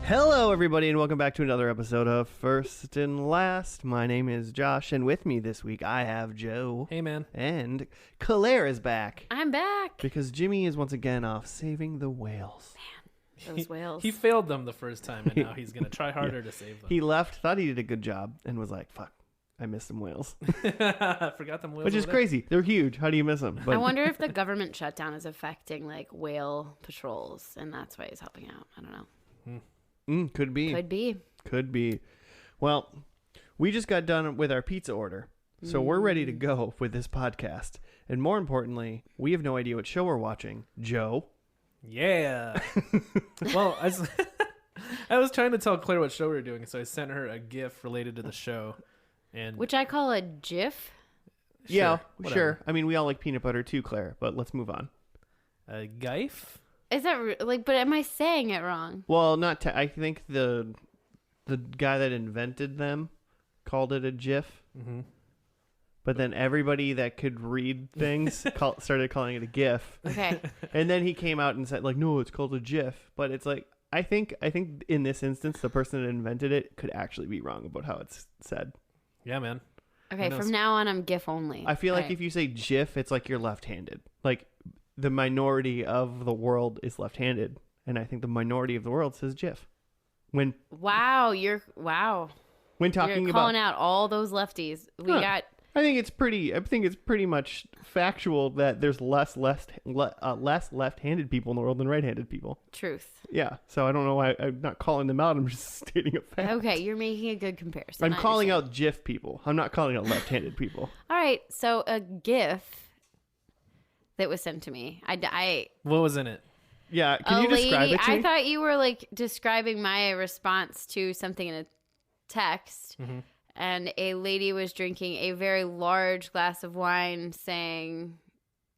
Hello, everybody, and welcome back to another episode of First and Last. My name is Josh, and with me this week I have Joe. Hey, man. And Claire is back. I'm back. Because Jimmy is once again off saving the whales. Man, those whales. He failed them the first time, and now he's going to try harder to save them. He left, thought he did a good job, and was like, fuck, I missed some whales. Forgot them whales. Which is crazy. They're huge. How do you miss them? But I wonder if the government shutdown is affecting like whale patrols, and that's why he's helping out. I don't know. Could be. Could be. Well, we just got done with our pizza order, so we're ready to go with this podcast. And more importantly, we have no idea what show we're watching. Joe? Yeah. Well, I was trying to tell Claire what show we were doing, so I sent her a GIF related to the show. And Which I call a GIF. Yeah, whatever. sure. I mean, we all like peanut butter too, Claire, but let's move on. A GIF? Is that but am I saying it wrong? Well, I think the guy that invented them called it a GIF. Mm-hmm. But then everybody that could read things started calling it a GIF. Okay. And then he came out and said, like, no, it's called a GIF. But it's like, I think in this instance, the person that invented it could actually be wrong about how it's said. Yeah, man. Okay, from now on, I'm GIF only. I feel like Okay. if you say GIF, it's like you're left-handed. Like, the minority of the world is left-handed. And I think the minority of the world says GIF. When Wow. When talking You're about, calling out all those lefties. We got... I think it's pretty much factual that there's less left-handed people in the world than right-handed people. Truth. Yeah, so I don't know why I'm not calling them out. I'm just stating a fact. Okay, you're making a good comparison. I'm I calling understand. out GIF people. I'm not calling out left-handed people. All right, so a GIF that was sent to me. What was in it? Yeah, can you describe it to me? I thought you were like describing my response to something in a text. Mm-hmm. And a lady was drinking a very large glass of wine saying,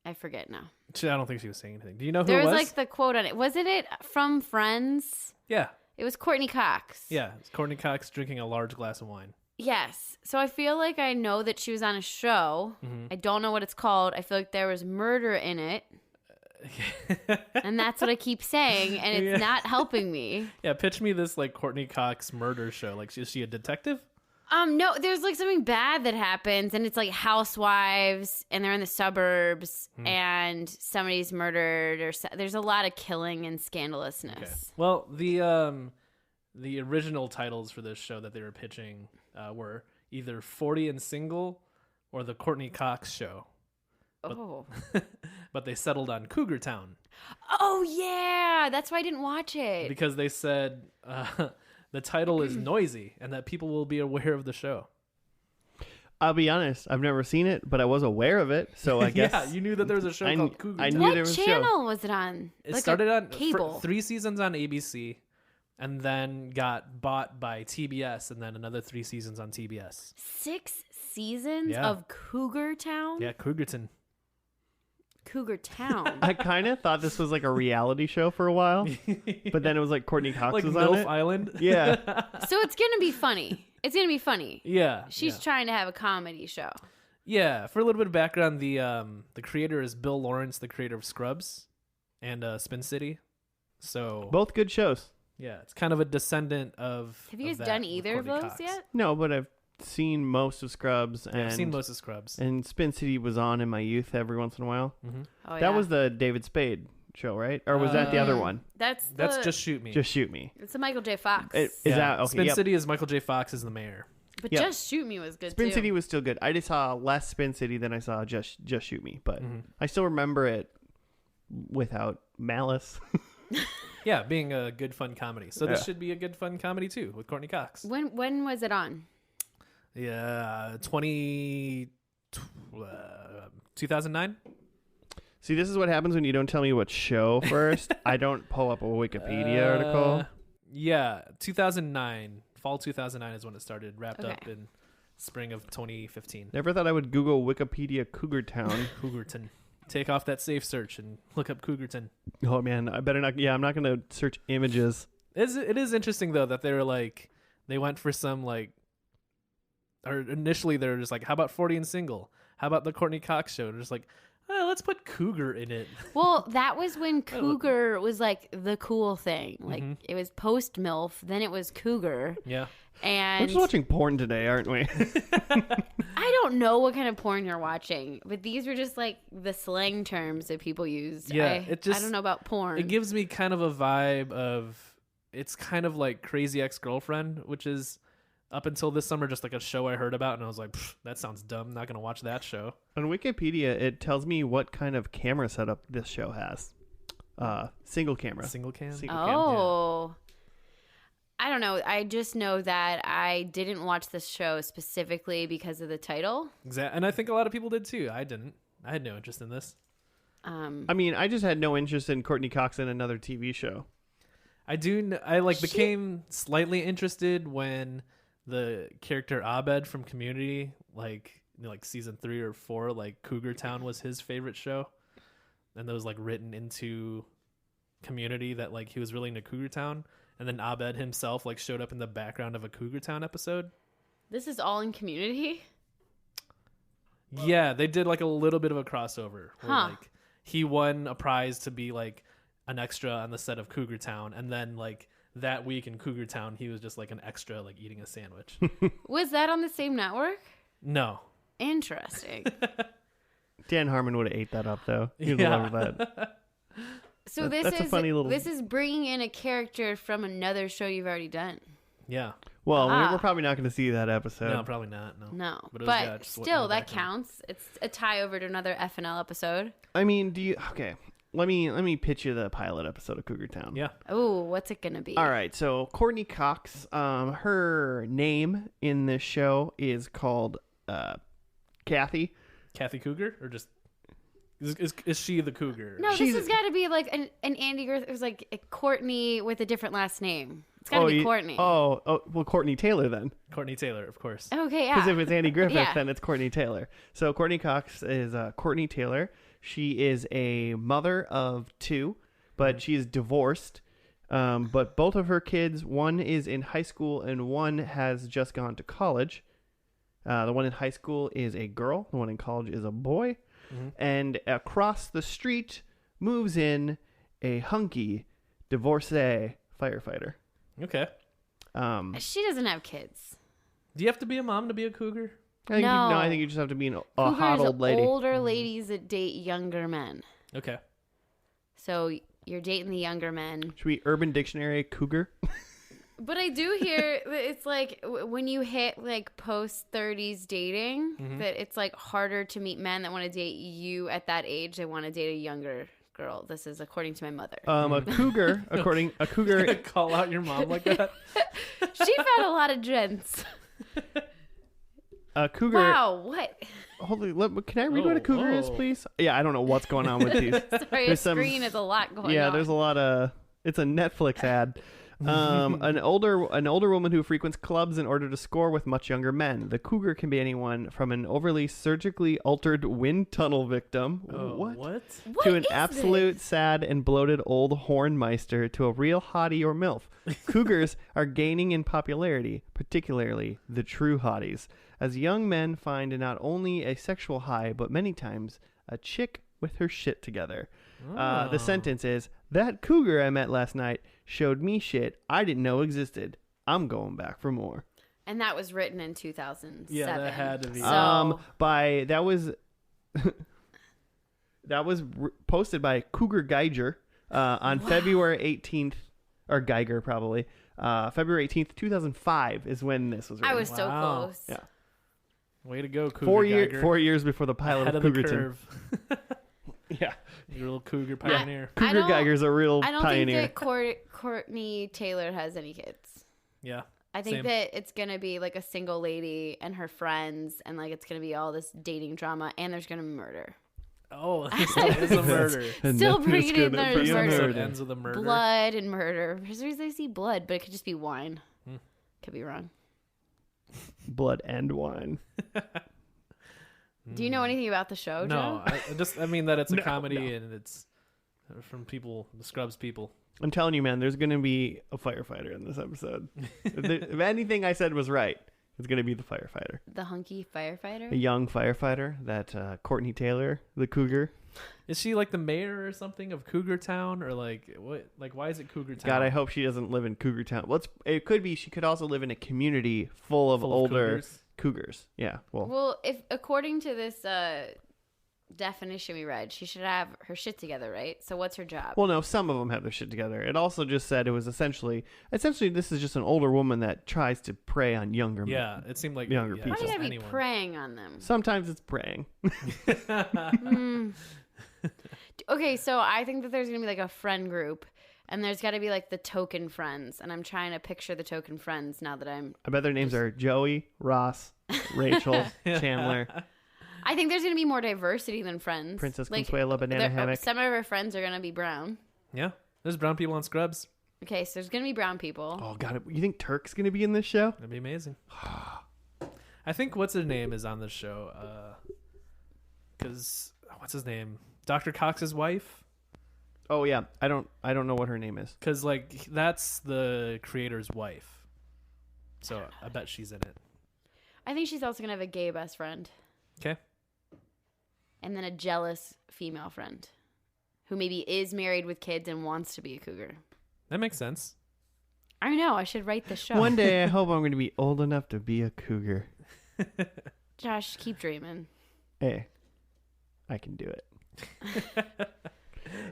I forget now. I don't think she was saying anything. Do you know who There it was was? like the quote on it. Wasn't it from Friends? Yeah. It was Courteney Cox. Yeah. It's Courtney Cox drinking a large glass of wine. Yes. So I feel like I know that she was on a show. Mm-hmm. I don't know what it's called. I feel like there was murder in it. And that's what I keep saying. And it's not helping me. Yeah. Pitch me this like Courtney Cox murder show. Like, is she a detective? No, there's like something bad that happens, and it's like housewives, and they're in the suburbs, and somebody's murdered, or there's a lot of killing and scandalousness. Okay. Well, the original titles for this show that they were pitching were either 40 and Single or The Courtney Cox Show. Oh. But they settled on Cougar Town. Oh, yeah. That's why I didn't watch it. Because they said the title is noisy and that people will be aware of the show. I'll be honest, I've never seen it, but I was aware of it, so I guess... Yeah, you knew that there was a show called Cougar I Town. knew What there was a show. channel was it on? It Like started a on cable. 3 seasons on ABC and then got bought by TBS and then another 3 seasons on TBS. 6 seasons Yeah. of Cougar Town? Yeah, Cougarton. Cougar Town. I kind of thought this was like a reality show for a while, but then it was like Courtney Cox Like was on MILF it. Island. Yeah. So it's going to be funny. It's going to be funny. Yeah. She's yeah. trying to have a comedy show. Yeah, for a little bit of background, the creator is Bill Lawrence, the creator of Scrubs and Spin City. So Both good shows. yeah, it's kind of a descendant of. Have you of guys that done with either of Courtney those Cox. yet? No, but I've seen most of Scrubs, Yeah, and I've seen most of Scrubs. and Spin City was on in my youth every once in a while. Mm-hmm. Oh, That yeah. was the David Spade show, right? Or was that the other one? That's Just Shoot Me. Just Shoot Me. it's a Michael J. Fox. Is Yeah. that okay? Spin Yep. City is Michael J. Fox as the mayor. but Yep. Just Shoot Me was good Spin too. City was still good. I just saw less Spin City than I saw Just Shoot Me, but I still remember it without malice. Yeah, being a good fun comedy. So this Yeah. should be a good fun comedy too with Courtney Cox. When was it on? Yeah, 2009. See, this is what happens when you don't tell me what show first. I don't pull up a Wikipedia article. Yeah, 2009. Fall 2009 is when it started. Wrapped Okay. up in spring of 2015. Never thought I would Google Wikipedia Cougar Town. Cougarton. Take off that safe search and look up Cougarton. Oh man, I better not. Yeah, I'm not gonna search images. It is interesting though that they're like they went for some like, or initially they're just like, how about 40 and Single? How about the Courtney Cox show? They're just like, let's put Cougar in it. Well, that was when Cougar was like the cool thing. Like it was post MILF, then it was Cougar. Yeah. And we're just watching porn today, aren't we? I don't know what kind of porn you're watching, but these were just like the slang terms that people used. Yeah, I don't know about porn. It gives me kind of a vibe of, it's kind of like Crazy Ex-Girlfriend, which is up until this summer just like a show I heard about, and I was like, that sounds dumb. Not gonna watch that show. On Wikipedia, it tells me what kind of camera setup this show has. Single camera. Single cam. Oh. Yeah. I don't know. I just know that I didn't watch this show specifically because of the title. Exactly. And I think a lot of people did too. I didn't. I had no interest in this. I mean, I just had no interest in Courteney Cox in another TV show. I became slightly interested when the character Abed from Community, like season 3 or 4, like Cougar Town was his favorite show. And that was like written into Community that like he was really into Cougar Town. And then Abed himself like showed up in the background of a Cougar Town episode. This is all in Community? Yeah, they did like a little bit of a crossover where like he won a prize to be like an extra on the set of Cougar Town, and then like that week in Cougar Town he was just like an extra like eating a sandwich. Was that on the same network? No. Interesting. Dan Harmon would have ate that up though. He'd love that. So that's a funny little... This is bringing in a character from another show you've already done. Yeah. Well, we're probably not going to see that episode. No, probably not. No. But still, that counts. It's a tie over to another FNL episode. I mean, okay. Let me pitch you the pilot episode of Cougar Town. Yeah. Oh, what's it going to be? All right. So Courteney Cox, her name in this show is called Kathy. Kathy Cougar, or just... Is she the cougar? No, this has got to be like an Andy Griffith. It was like a Courtney with a different last name. It's got to be Courtney. Well, Courtney Taylor then. Courtney Taylor, of course. Okay, yeah. Because if it's Andy Griffith, then it's Courtney Taylor. So Courteney Cox is Courtney Taylor. She is a mother of 2, but she is divorced. But both of her kids, one is in high school and one has just gone to college. The one in high school is a girl. The one in college is a boy. Mm-hmm. And across the street moves in a hunky divorcee firefighter. Okay. She doesn't have kids. Do you have to be a mom to be a cougar? I think you just have to be a hot old lady. Older ladies that date younger men. Okay. So you're dating the younger men. Should we Urban Dictionary cougar? But I do hear that it's like when you hit like post 30s dating, that it's like harder to meet men that want to date you at that age. They want to date a younger girl. This is according to my mother. A cougar, a cougar. Call out your mom like that? She's had a lot of gents. A cougar. Wow, what? Holy, can I read what a cougar is, please? Yeah, I don't know what's going on with these. Sorry, your screen is a lot going on. Yeah, there's a lot of. It's a Netflix ad. An older woman who frequents clubs in order to score with much younger men. The cougar can be anyone from an overly surgically altered wind tunnel victim. What? To an absolute sad and bloated old hornmeister to a real hottie or MILF. Cougars are gaining in popularity, particularly the true hotties, as young men find not only a sexual high, but many times a chick with her shit together. The sentence is, that cougar I met last night showed me shit I didn't know existed. I'm going back for more. And that was written in 2007. Yeah, that had to be. That was posted by Cougar Geiger on February 18th, or Geiger probably. February 18th, 2005 is when this was written. I was so close. Yeah. Way to go, Cougar Geiger. 4 years before the pilot of Cougar Town. Yeah. You're a little cougar pioneer. Cougar Geiger's a real pioneer. I don't think that Courtney Taylor has any kids. Yeah. I think that it's going to be like a single lady and her friends, and like it's going to be all this dating drama, and there's going to be murder. Oh, it's a murder. Still bringing in First murder. episode ends with a murder. Blood and murder. There's reasons I see blood, but it could just be wine. Could be wrong. Blood and wine. Do you know anything about the show, No, Joe? I mean that it's a comedy and it's from the Scrubs people. I'm telling you, man, there's going to be a firefighter in this episode. If anything I said was right, is going to be the firefighter. The hunky firefighter? A young firefighter, that Courtney Taylor, the cougar. Is she like the mayor or something of Cougar Town, or like what? Like, why is it Cougar Town? God, I hope she doesn't live in Cougar Town. Well, it could be she could also live in a community full of older cougars. Yeah. Well, if according to this definition we read, she should have her shit together, right? So what's her job? Well, no, some of them have their shit together. It also just said it was essentially this is just an older woman that tries to prey on younger men. Yeah, it seemed like younger people. Why do you gotta be preying on them? Sometimes it's preying. Okay, so I think that there's gonna be like a friend group, and there's got to be like the token friends, and I'm trying to picture the token friends now that I bet their names are Joey, Ross, Rachel, Chandler. I think there's gonna be more diversity than friends. Princess Consuela, Banana Hammock. Some of her friends are gonna be brown. Yeah, there's brown people on Scrubs. Okay, so there's gonna be brown people. Oh God, you think Turk's gonna be in this show? That'd be amazing. I think what's his name is on this show. Because what's his name? Dr. Cox's wife. Oh yeah, I don't know what her name is. Because like that's the creator's wife. So I bet she's in it. I think she's also gonna have a gay best friend. Okay. And then a jealous female friend who maybe is married with kids and wants to be a cougar. That makes sense. I know. I should write the show. One day I hope I'm going to be old enough to be a cougar. Josh, keep dreaming. Hey, I can do it.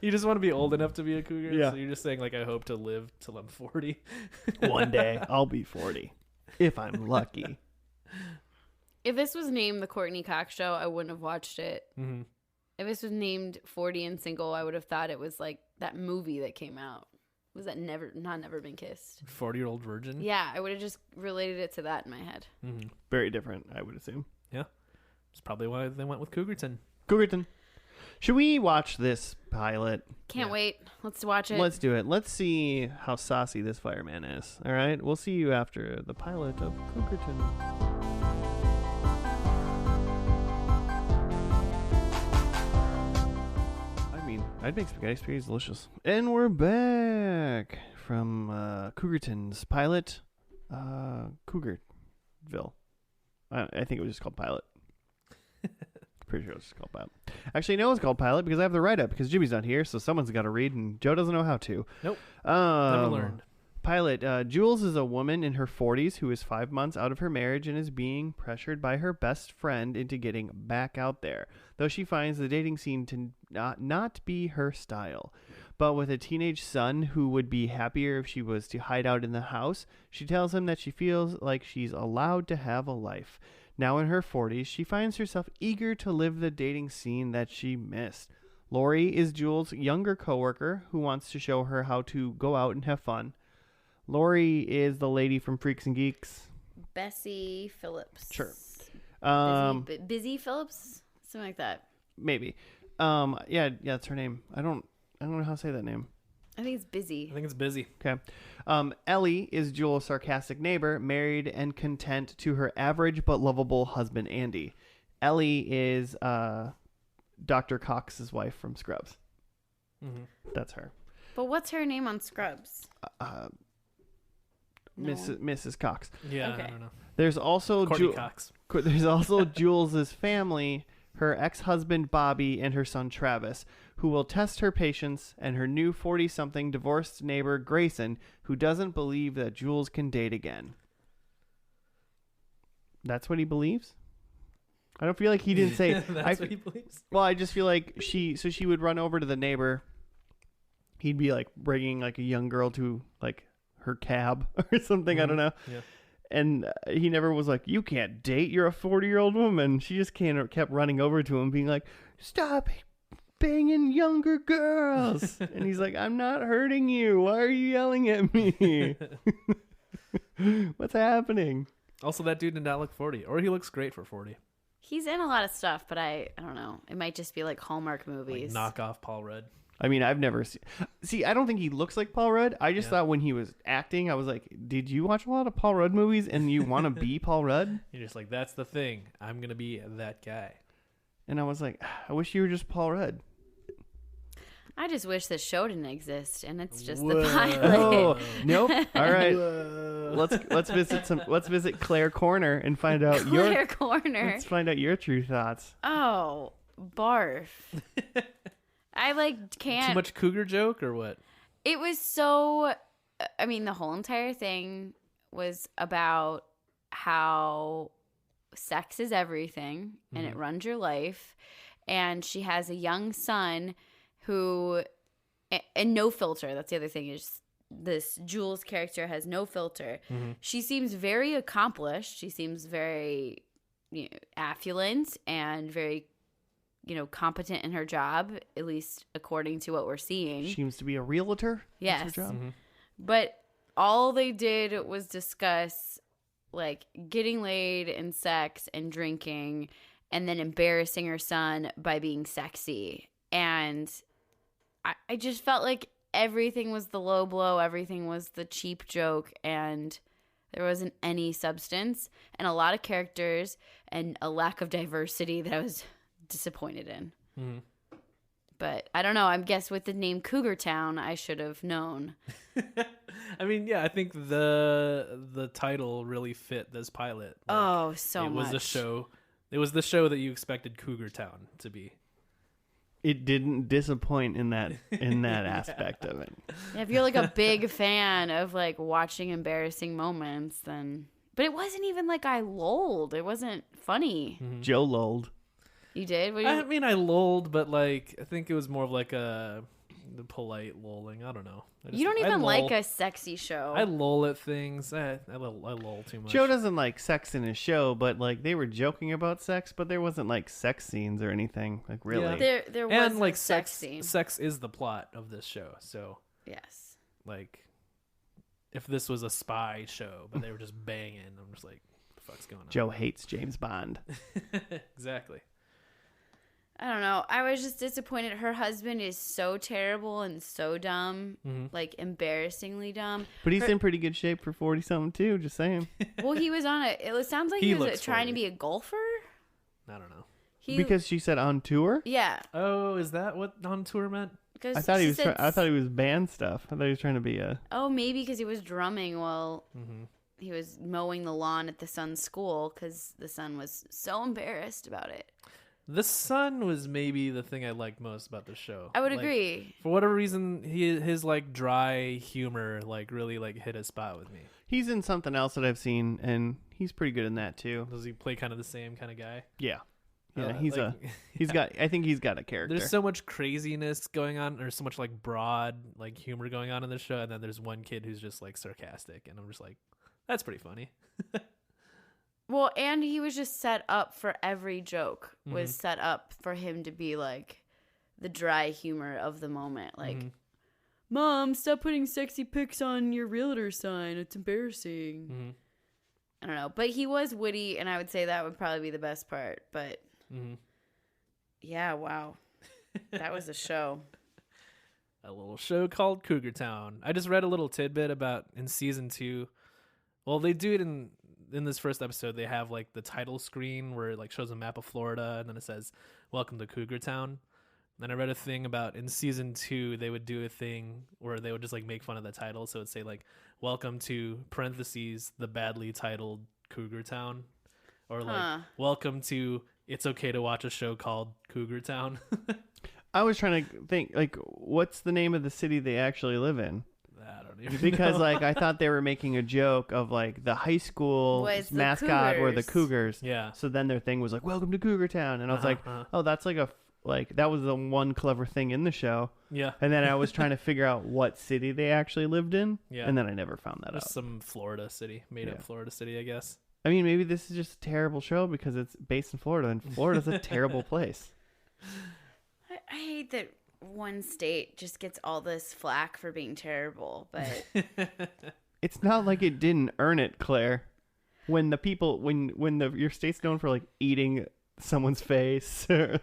You just want to be old enough to be a cougar? Yeah. So you're just saying, like, I hope to live till I'm 40? One day I'll be 40. If I'm lucky. If this was named The Courteney Cox Show, I wouldn't have watched it. Mm-hmm. If this was named 40 and Single, I would have thought it was like that movie that came out. Was that Never Been Kissed? 40-Year-Old Virgin? Yeah, I would have just related it to that in my head. Mm-hmm. Very different, I would assume. Yeah. That's probably why they went with Cougarton. Should we watch this pilot? Can't wait. Let's watch it. Let's do it. Let's see how saucy this fireman is. All right? We'll see you after the pilot of Cougarton. I'd make spaghetti. Spaghetti's delicious. And we're back from Cougarton's pilot, Cougarville. I think it was just called Pilot. Pretty sure it was just called Pilot. Actually, no, it's called Pilot because I have the write-up because Jimmy's not here, so someone's got to read, and Joe doesn't know how to. Nope. Never learned. Pilot. Jules is a woman in her 40s who is 5 months out of her marriage and is being pressured by her best friend into getting back out there, though she finds the dating scene to not be her style. But with a teenage son who would be happier if she was to hide out in the house, she tells him that she feels like she's allowed to have a life. Now in her 40s, she finds herself eager to live the dating scene that she missed. Lori is Jules' younger coworker who wants to show her how to go out and have fun. Lori is the lady from Freaks and Geeks. Bessie Phillips. Sure. Busy Phillips? Something like that. Maybe. Yeah, that's her name. I don't know how to say that name. I think it's Busy. I think it's Busy. Okay. Ellie is Jules' sarcastic neighbor, married and content to her average but lovable husband, Andy. Ellie is Dr. Cox's wife from Scrubs. Mm-hmm. That's her. But what's her name on Scrubs? No. Mrs. Cox. Yeah, okay. I don't know. There's also Courteney Cox. There's also Jules' family, her ex-husband Bobby and her son Travis, who will test her patience, and her new 40-something divorced neighbor Grayson, who doesn't believe that Jules can date again. That's what he believes? I don't feel like he didn't say... That's what he believes? Well, I just feel like she would run over to the neighbor. He'd be like bringing like a young girl to like her cab or something. Mm-hmm. I don't know. Yeah. And he never was like, you can't date. You're a 40-year-old woman. She just kept running over to him being like, stop banging younger girls. And he's like, I'm not hurting you. Why are you yelling at me? What's happening? Also, that dude did not look 40. Or he looks great for 40. He's in a lot of stuff, but I don't know. It might just be like Hallmark movies. Like knockoff Paul Rudd. I mean, I've never seen... See, I don't think he looks like Paul Rudd. I just thought when he was acting, I was like, did you watch a lot of Paul Rudd movies and you want to be Paul Rudd? You're just like, that's the thing. I'm going to be that guy. And I was like, I wish you were just Paul Rudd. I just wish the show didn't exist, and it's just Whoa. the pilot. Oh, nope. All right. Whoa. Let's visit Claire Corner and find out Claire Corner. Let's find out your true thoughts. Oh, barf. I can't. Too much cougar joke or what? It was so. I mean, the whole entire thing was about how sex is everything and it runs your life. And she has a young son who, and no filter. That's the other thing, is this Jules character has no filter. She seems very accomplished. She seems very affluent and very, competent in her job, at least according to what we're seeing. She seems to be a realtor. Yes. That's her job. But all they did was discuss getting laid and sex and drinking and then embarrassing her son by being sexy. And I just felt like everything was the low blow. Everything was the cheap joke. And there wasn't any substance and a lot of characters and a lack of diversity that I was disappointed in. But I don't know. I guess with the name Cougar Town, I should have known. I mean, yeah, I think the title really fit this pilot. So much. It was the show that you expected Cougar Town to be. It didn't disappoint in that aspect of it. Yeah, if you're a big fan of watching embarrassing moments, then. But it wasn't even I lolled. It wasn't funny. Joe lolled. You did? I mean, I lolled, but I think it was more of the polite lolling. I don't know. You don't even like a sexy show. I lull at things. I lull too much. Joe doesn't like sex in his show, but they were joking about sex, but there wasn't sex scenes or anything. Really. Yeah. There was and sex scene. Sex is the plot of this show. So yes. If this was a spy show, but they were just banging, I'm just like, what the fuck's going on? Joe hates James Bond. Exactly. I don't know. I was just disappointed. Her husband is so terrible and so dumb, embarrassingly dumb. But he's in pretty good shape for 40-something too, just saying. Well, he was on it. It sounds like he was trying to be a golfer. I don't know. Because she said on tour? Yeah. Oh, is that what on tour meant? I thought he was. I thought he was band stuff. I thought he was trying to be a. Oh, maybe because he was drumming while he was mowing the lawn at the son's school because the son was so embarrassed about it. The son was maybe the thing I liked most about the show. I would agree. For whatever reason, his dry humor really hit a spot with me. He's in something else that I've seen, and he's pretty good in that too. Does he play kind of the same kind of guy? Yeah. Yeah, I think he's got a character. There's so much craziness going on, or so much broad humor going on in the show, and then there's one kid who's just sarcastic, and I'm just that's pretty funny. Well, and he was just set up for every joke was set up for him to be the dry humor of the moment. Mom, stop putting sexy pics on your realtor sign. It's embarrassing. I don't know. But he was witty, and I would say that would probably be the best part. But yeah, wow. That was a show. A little show called Cougar Town. I just read a little tidbit about in season 2. Well, they do it in this first episode. They have the title screen where it shows a map of Florida, and then it says "Welcome to Cougar Town." And I read a thing about in season 2 they would do a thing where they would just make fun of the title, so it'd say "Welcome to parentheses the badly titled Cougar Town," or "Welcome to it's okay to watch a show called Cougar Town." I was trying to think what's the name of the city they actually live in. I don't even because know. I thought they were making a joke of the high school mascot were the Cougars. Yeah. So then their thing was "Welcome to Cougar Town," and I was oh, that's that was the one clever thing in the show. Yeah. And then I was trying to figure out what city they actually lived in. Yeah. And then I never found that out. Some Florida city, made up Florida city, I guess. I mean, maybe this is just a terrible show because it's based in Florida, and Florida's a terrible place. I hate that one state just gets all this flack for being terrible, but it's not like it didn't earn it, Claire. When the people, when your state's known for eating someone's face, or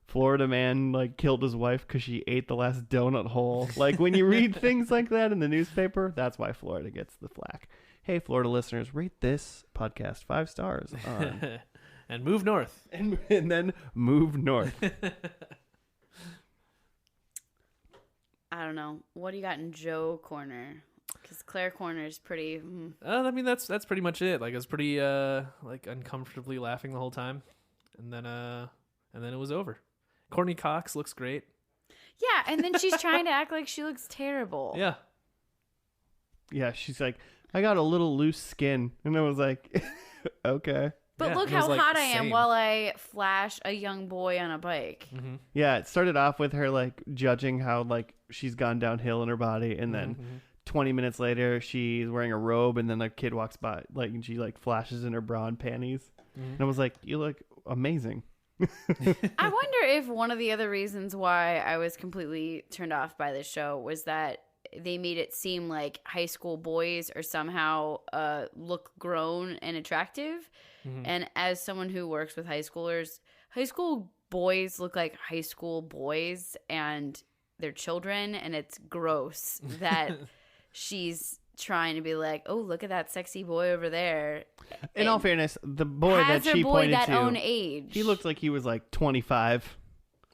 Florida man killed his wife because she ate the last donut hole. When you read things like that in the newspaper, that's why Florida gets the flack. Hey, Florida listeners, rate this podcast 5 stars and move north, and then move north. I don't know. What do you got in Joe corner? Because Claire corner is pretty. I mean, that's pretty much it. Like, I was pretty like uncomfortably laughing the whole time, and then it was over. Courteney Cox looks great. Yeah, and then she's trying to act like she looks terrible. Yeah. Yeah, she's like, I got a little loose skin, and I was like, okay. But look how hot I am while I flash a young boy on a bike. Mm-hmm. Yeah, it started off with her like judging how like she's gone downhill in her body, and then 20 minutes later she's wearing a robe, and then a kid walks by like and she like flashes in her bra and panties, and I was like, you look amazing. I wonder if one of the other reasons why I was completely turned off by this show was that they made it seem like high school boys are somehow look grown and attractive. And as someone who works with high schoolers, high school boys look like high school boys and they're children, and it's gross that she's trying to be like, oh, look at that sexy boy over there. In all fairness, the boy that she pointed to, own age. He looked like he was like 25.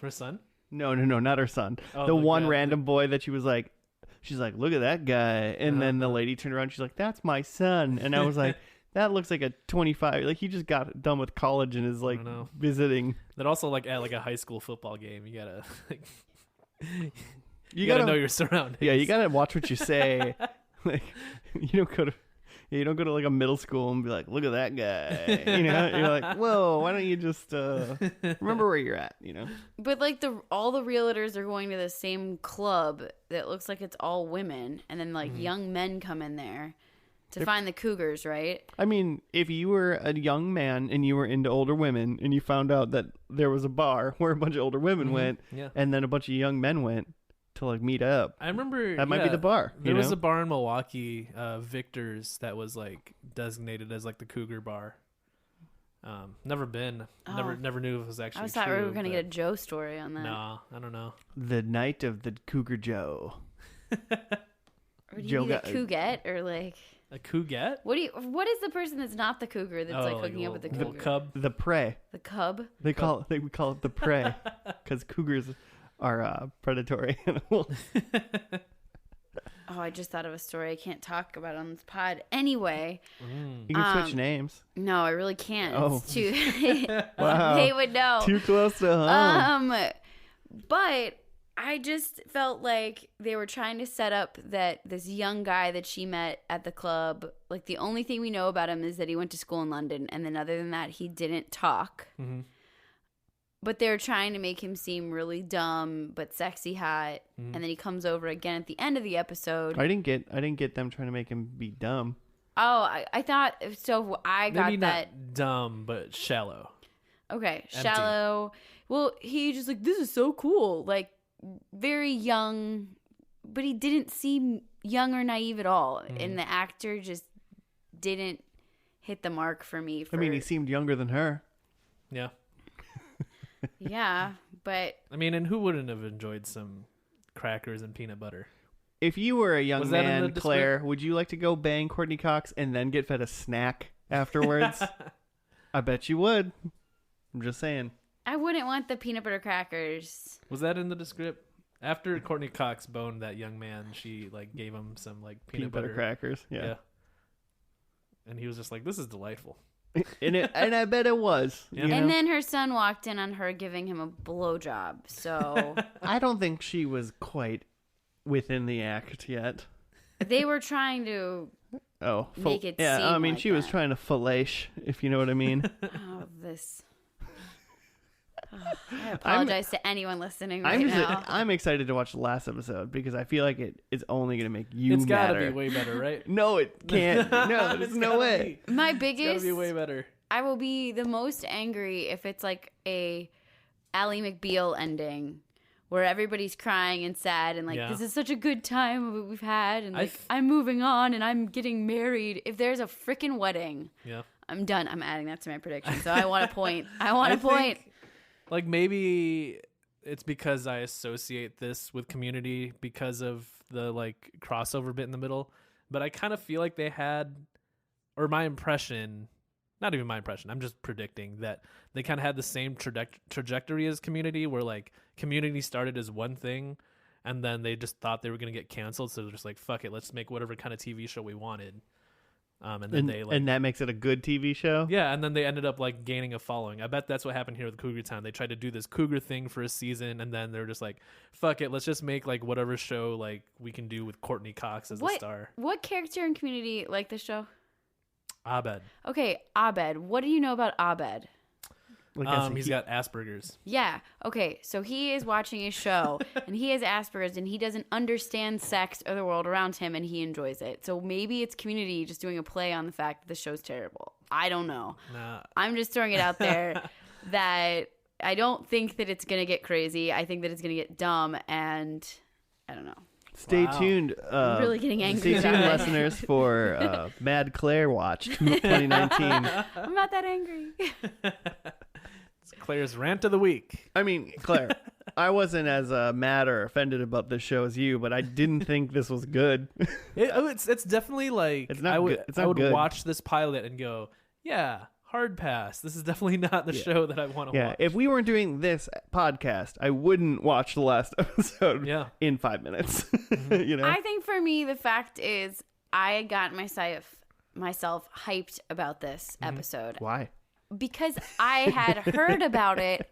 Her son? No, not her son. Oh, the one random boy that she's like, look at that guy. And then the lady turned around, she's like, that's my son. And I was like, that looks like a 25. Like, he just got done with college and is like visiting. That also like at like a high school football game, you gotta like, you gotta know your surroundings. Yeah, you gotta watch what you say. Like, you don't go to like a middle school and be like, look at that guy. You know, you're like, whoa, why don't you just remember where you're at, you know? But like all the realtors are going to the same club that looks like it's all women, and then like young men come in there to find the cougars, right? I mean, if you were a young man and you were into older women and you found out that there was a bar where a bunch of older women went and then a bunch of young men went to like meet up. I remember that might be the bar. There was a bar in Milwaukee, Victor's, that was like designated as like the cougar bar. Never been. Never knew it was actually. I thought we were gonna get a Joe story on that. No, I don't know. The night of the Cougar Joe. Or do you need a cougette or like a cougette? What is the person that's not the cougar that's like hooking up with the cougar? The cub. The prey. The cub. We call it the prey because cougars are predatory animals. Oh, I just thought of a story I can't talk about on this pod. Anyway. You can switch names. No, I really can't. Oh. It's too... Wow. They would know. Too close to home. But I just felt like they were trying to set up that this young guy that she met at the club, like the only thing we know about him is that he went to school in London. And then other than that, he didn't talk. Mm-hmm. But they're trying to make him seem really dumb but sexy hot, and then he comes over again at the end of the episode. I didn't get them trying to make him be dumb. Oh, I thought so. I got maybe that not dumb, but shallow. Okay, shallow. Well, he just like, this is so cool, like very young, but he didn't seem young or naive at all, and the actor just didn't hit the mark for me. I mean, he seemed younger than her. Yeah. Yeah, but I mean, and who wouldn't have enjoyed some crackers and peanut butter? If you were a young man, Claire, would you like to go bang Courteney Cox and then get fed a snack afterwards? I bet you would. I'm just saying. I wouldn't want the peanut butter crackers. Was that in the script? After Courteney Cox boned that young man, she like gave him some like peanut butter crackers. Yeah. And he was just like, "This is delightful." And I bet it was. Yeah. And then her son walked in on her giving him a blowjob. So I don't think she was quite within the act yet. They were trying to make it seem I mean, like she was trying to fellate, if you know what I mean. I apologize to anyone listening now. I'm excited to watch the last episode because I feel like it is only going to make you It's madder. gotta be way better, right? No, it can't. No, there's no way. My biggest... It's gotta be way better. I will be the most angry if it's like a Ally McBeal ending where everybody's crying and sad and like, this is such a good time we've had and like, I'm moving on and I'm getting married. If there's a freaking wedding, I'm done. I'm adding that to my prediction. So I want to point. Like maybe it's because I associate this with Community because of the like crossover bit in the middle, but I kind of feel like they had, or my impression, not even my impression, I'm just predicting that they kind of had the same trajectory as Community, where like Community started as one thing and then they just thought they were going to get canceled, so they're just like, fuck it, let's make whatever kind of TV show we wanted. And then and that makes it a good TV show. Yeah, and then they ended up like gaining a following. I bet that's what happened here with Cougar Town. They tried to do this Cougar thing for a season, and then they're just like, fuck it, let's just make like whatever show like we can do with Courteney Cox as the star. What character in Community liked the show? Abed. Okay, Abed. What do you know about Abed? He's got Asperger's. Yeah. Okay. So he is watching a show and he has Asperger's and he doesn't understand sex or the world around him and he enjoys it. So maybe it's Community just doing a play on the fact that the show's terrible. I don't know. Nah. I'm just throwing it out there that I don't think that it's going to get crazy. I think that it's going to get dumb and I don't know. Stay tuned. I'm really getting angry. Stay tuned, about it. listeners, for Mad Claire Watch 2019. I'm not that angry. It's Claire's rant of the week. I mean, Claire, I wasn't as mad or offended about this show as you, but I didn't think this was good. It's definitely like it's not I would good. It's not good. watch this pilot and go, yeah, hard pass. This is definitely not the show that I want to watch. If we weren't doing this podcast, I wouldn't watch the last episode in 5 minutes. You know? I think for me, the fact is I got myself hyped about this episode. Why? Because I had heard about it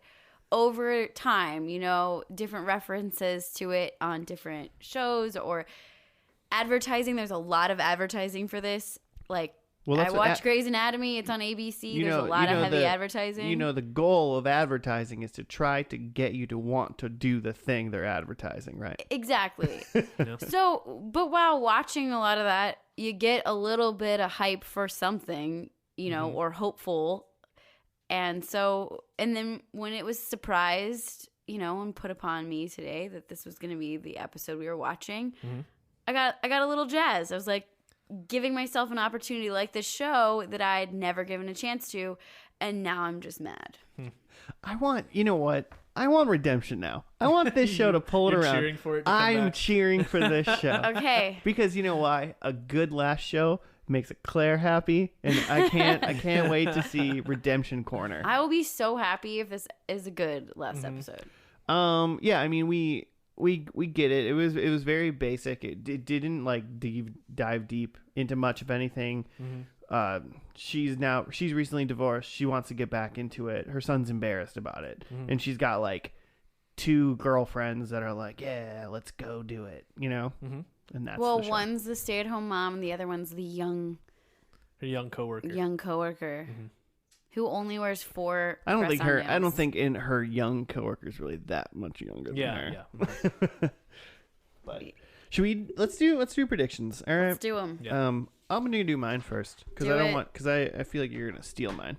over time, you know, different references to it on different shows or advertising. There's a lot of advertising for this. Like, I watch Grey's Anatomy. It's on ABC. There's a lot of heavy advertising. You know, the goal of advertising is to try to get you to want to do the thing they're advertising, right? Exactly. So, but while watching a lot of that, you get a little bit of hype for something, you know, or hopeful. And then when it was surprised, you know, and put upon me today that this was going to be the episode we were watching, I got a little jazzed. I was like, giving myself an opportunity like this show that I'd never given a chance to, and now I'm just mad. You know what? I want redemption now. I want this show to pull it around. Cheering for it to I'm cheering for this show. Okay. Because you know why? A good last show makes Claire happy, and I can't wait to see Redemption Corner. I will be so happy if this is a good last episode. Yeah, I mean we get it. It was very basic. It didn't like dive deep into much of anything. She's recently divorced. She wants to get back into it. Her son's embarrassed about it, and she's got like 2 girlfriends that are like, yeah, let's go do it, you know. And that's one's the stay-at-home mom, and the other one's her young coworker. Who only wears 4. I don't think in her young coworker's really that much younger than her. Yeah. But let's do predictions. All right. Let's do them. Yeah. I'm gonna do mine first because I feel like you're gonna steal mine.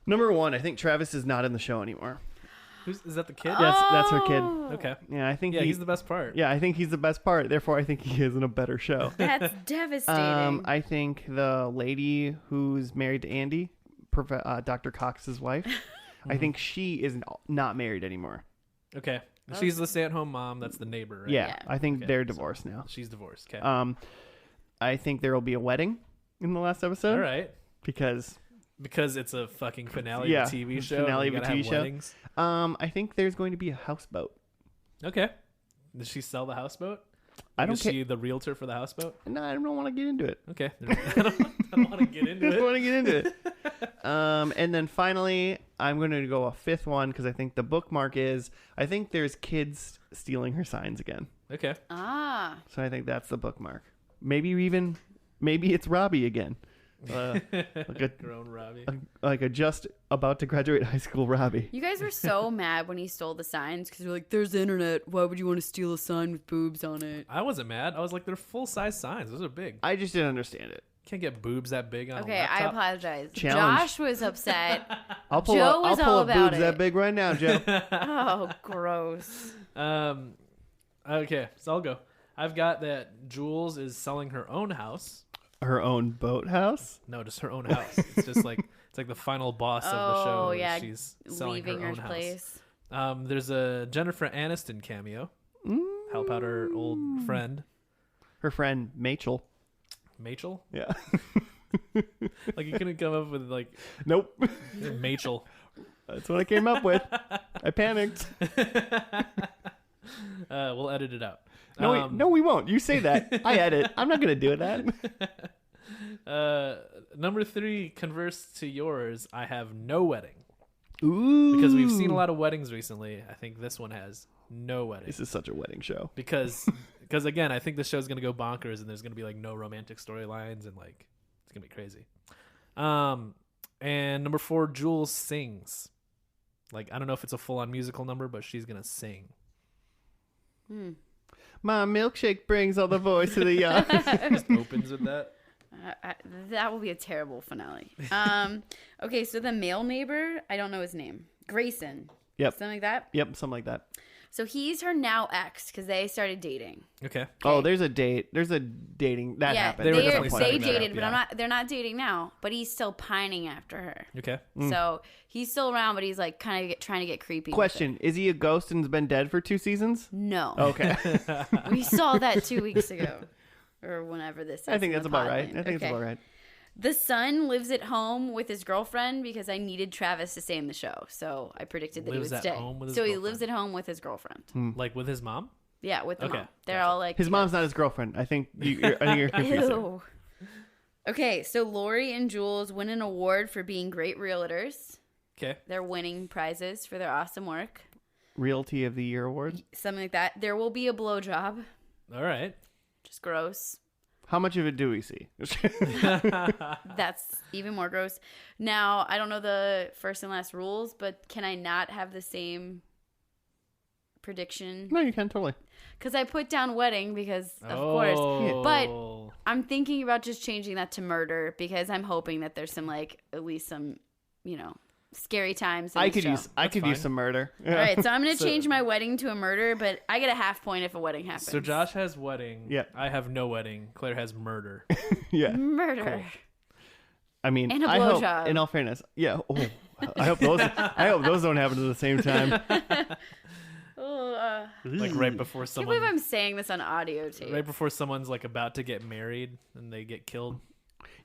Number 1, I think Travis is not in the show anymore. Is that the kid? That's her kid. Okay. Yeah, I think he's the best part. Yeah, I think he's the best part. Therefore, I think he is in a better show. That's devastating. I think the lady who's married to Andy, Dr. Cox's wife, I think she is not married anymore. Okay. She's the stay-at-home mom. That's the neighbor, right? Yeah. I think they're divorced now. She's divorced. Okay. I think there will be a wedding in the last episode. All right. Because it's a fucking finale of a TV show. Finale of a TV show. Weddings. I think there's going to be a houseboat. Okay. Does she sell the houseboat? Is she the realtor for the houseboat? No, I don't want to get into it. Okay. I don't want to get into it. I don't want to get into it. And then finally, I'm going to go a 5th one because I think the bookmark is, I think there's kids stealing her signs again. Okay. So I think that's the bookmark. Maybe it's Robbie again. Grown Robbie. Like a just about to graduate high school Robbie. You guys were so mad when he stole the signs because you're like, there's the internet. Why would you want to steal a sign with boobs on it? I wasn't mad. I was like, they're full-size signs. Those are big. I just didn't understand it. Can't get boobs that big on a laptop. I apologize. Challenge. Josh was upset. I'll pull Joe was all up about boobs it. that big right now, Joe. Oh, gross. Okay, so I'll go. I've got that Jules is selling her own house. Her own boathouse? No, just her own house. It's just like the final boss of the show. Oh, yeah. She's selling leaving her own place. House. There's a Jennifer Aniston cameo. Help out her old friend. Her friend, Machel. Machel? Yeah. Like you couldn't come up with like... Nope. Machel. That's what I came up with. I panicked. We'll edit it out. No, we won't. You say that. I edit. I'm not going to do that. Number 3, converse to yours. I have no wedding. Ooh. Because we've seen a lot of weddings recently. I think this one has no wedding. This is such a wedding show. Because again, I think the show's going to go bonkers and there's going to be like no romantic storylines and like it's going to be crazy. And number 4, Jules sings. Like, I don't know if it's a full-on musical number, but she's going to sing. My milkshake brings all the boys to the yard. Just opens with that. That will be a terrible finale. Okay, so the male neighbor, I don't know his name. Grayson. Yep. Something like that? Yep, something like that. So he's her now ex because they started dating. Okay. Oh, there's a date. There's a dating that happened. They were They definitely setting that dated, up, but yeah. they're not dating now. But he's still pining after her. Okay. So he's still around, but he's like kind of trying to get creepy. Question: is he a ghost and's been dead for 2 seasons? No. Okay. We saw that 2 weeks ago, or whenever this is. I think in that's the about pod right. lane. I think it's Okay. about right. The son lives at home with his girlfriend because I needed Travis to stay in the show. So I predicted that Lives he would at stay. home with his So he girlfriend. lives at home with his girlfriend. Like with his mom? Yeah, with the Okay, mom. They're gotcha. all like His mom's not his girlfriend. I think you're confused. Ew. Okay, so Lori and Jules win an award for being great realtors. Okay. They're winning prizes for their awesome work. Realty of the Year award. Something like that. There will be a blowjob. All right. Just gross. How much of it do we see? That's even more gross. Now, I don't know the first and last rules, but can I not have the same prediction? No, you can totally. Because I put down wedding because, of course. But Oh. I'm thinking about just changing that to murder because I'm hoping that there's some, like, at least some, scary times. In I the could show. use fine. some murder. All right, so I'm going to So- change my wedding to a murder, but I get a half point if a wedding happens. So Josh has wedding. Yeah. I have no wedding. Claire has murder. Yeah. Murder. Cool. I mean, And a I hope. blowjob. In all fairness, yeah. Oh, I hope those. I hope those don't happen at the same time. Oh, Like right before I can't believe someone. I'm saying this on audio tape. Right before someone's like about to get married and they get killed.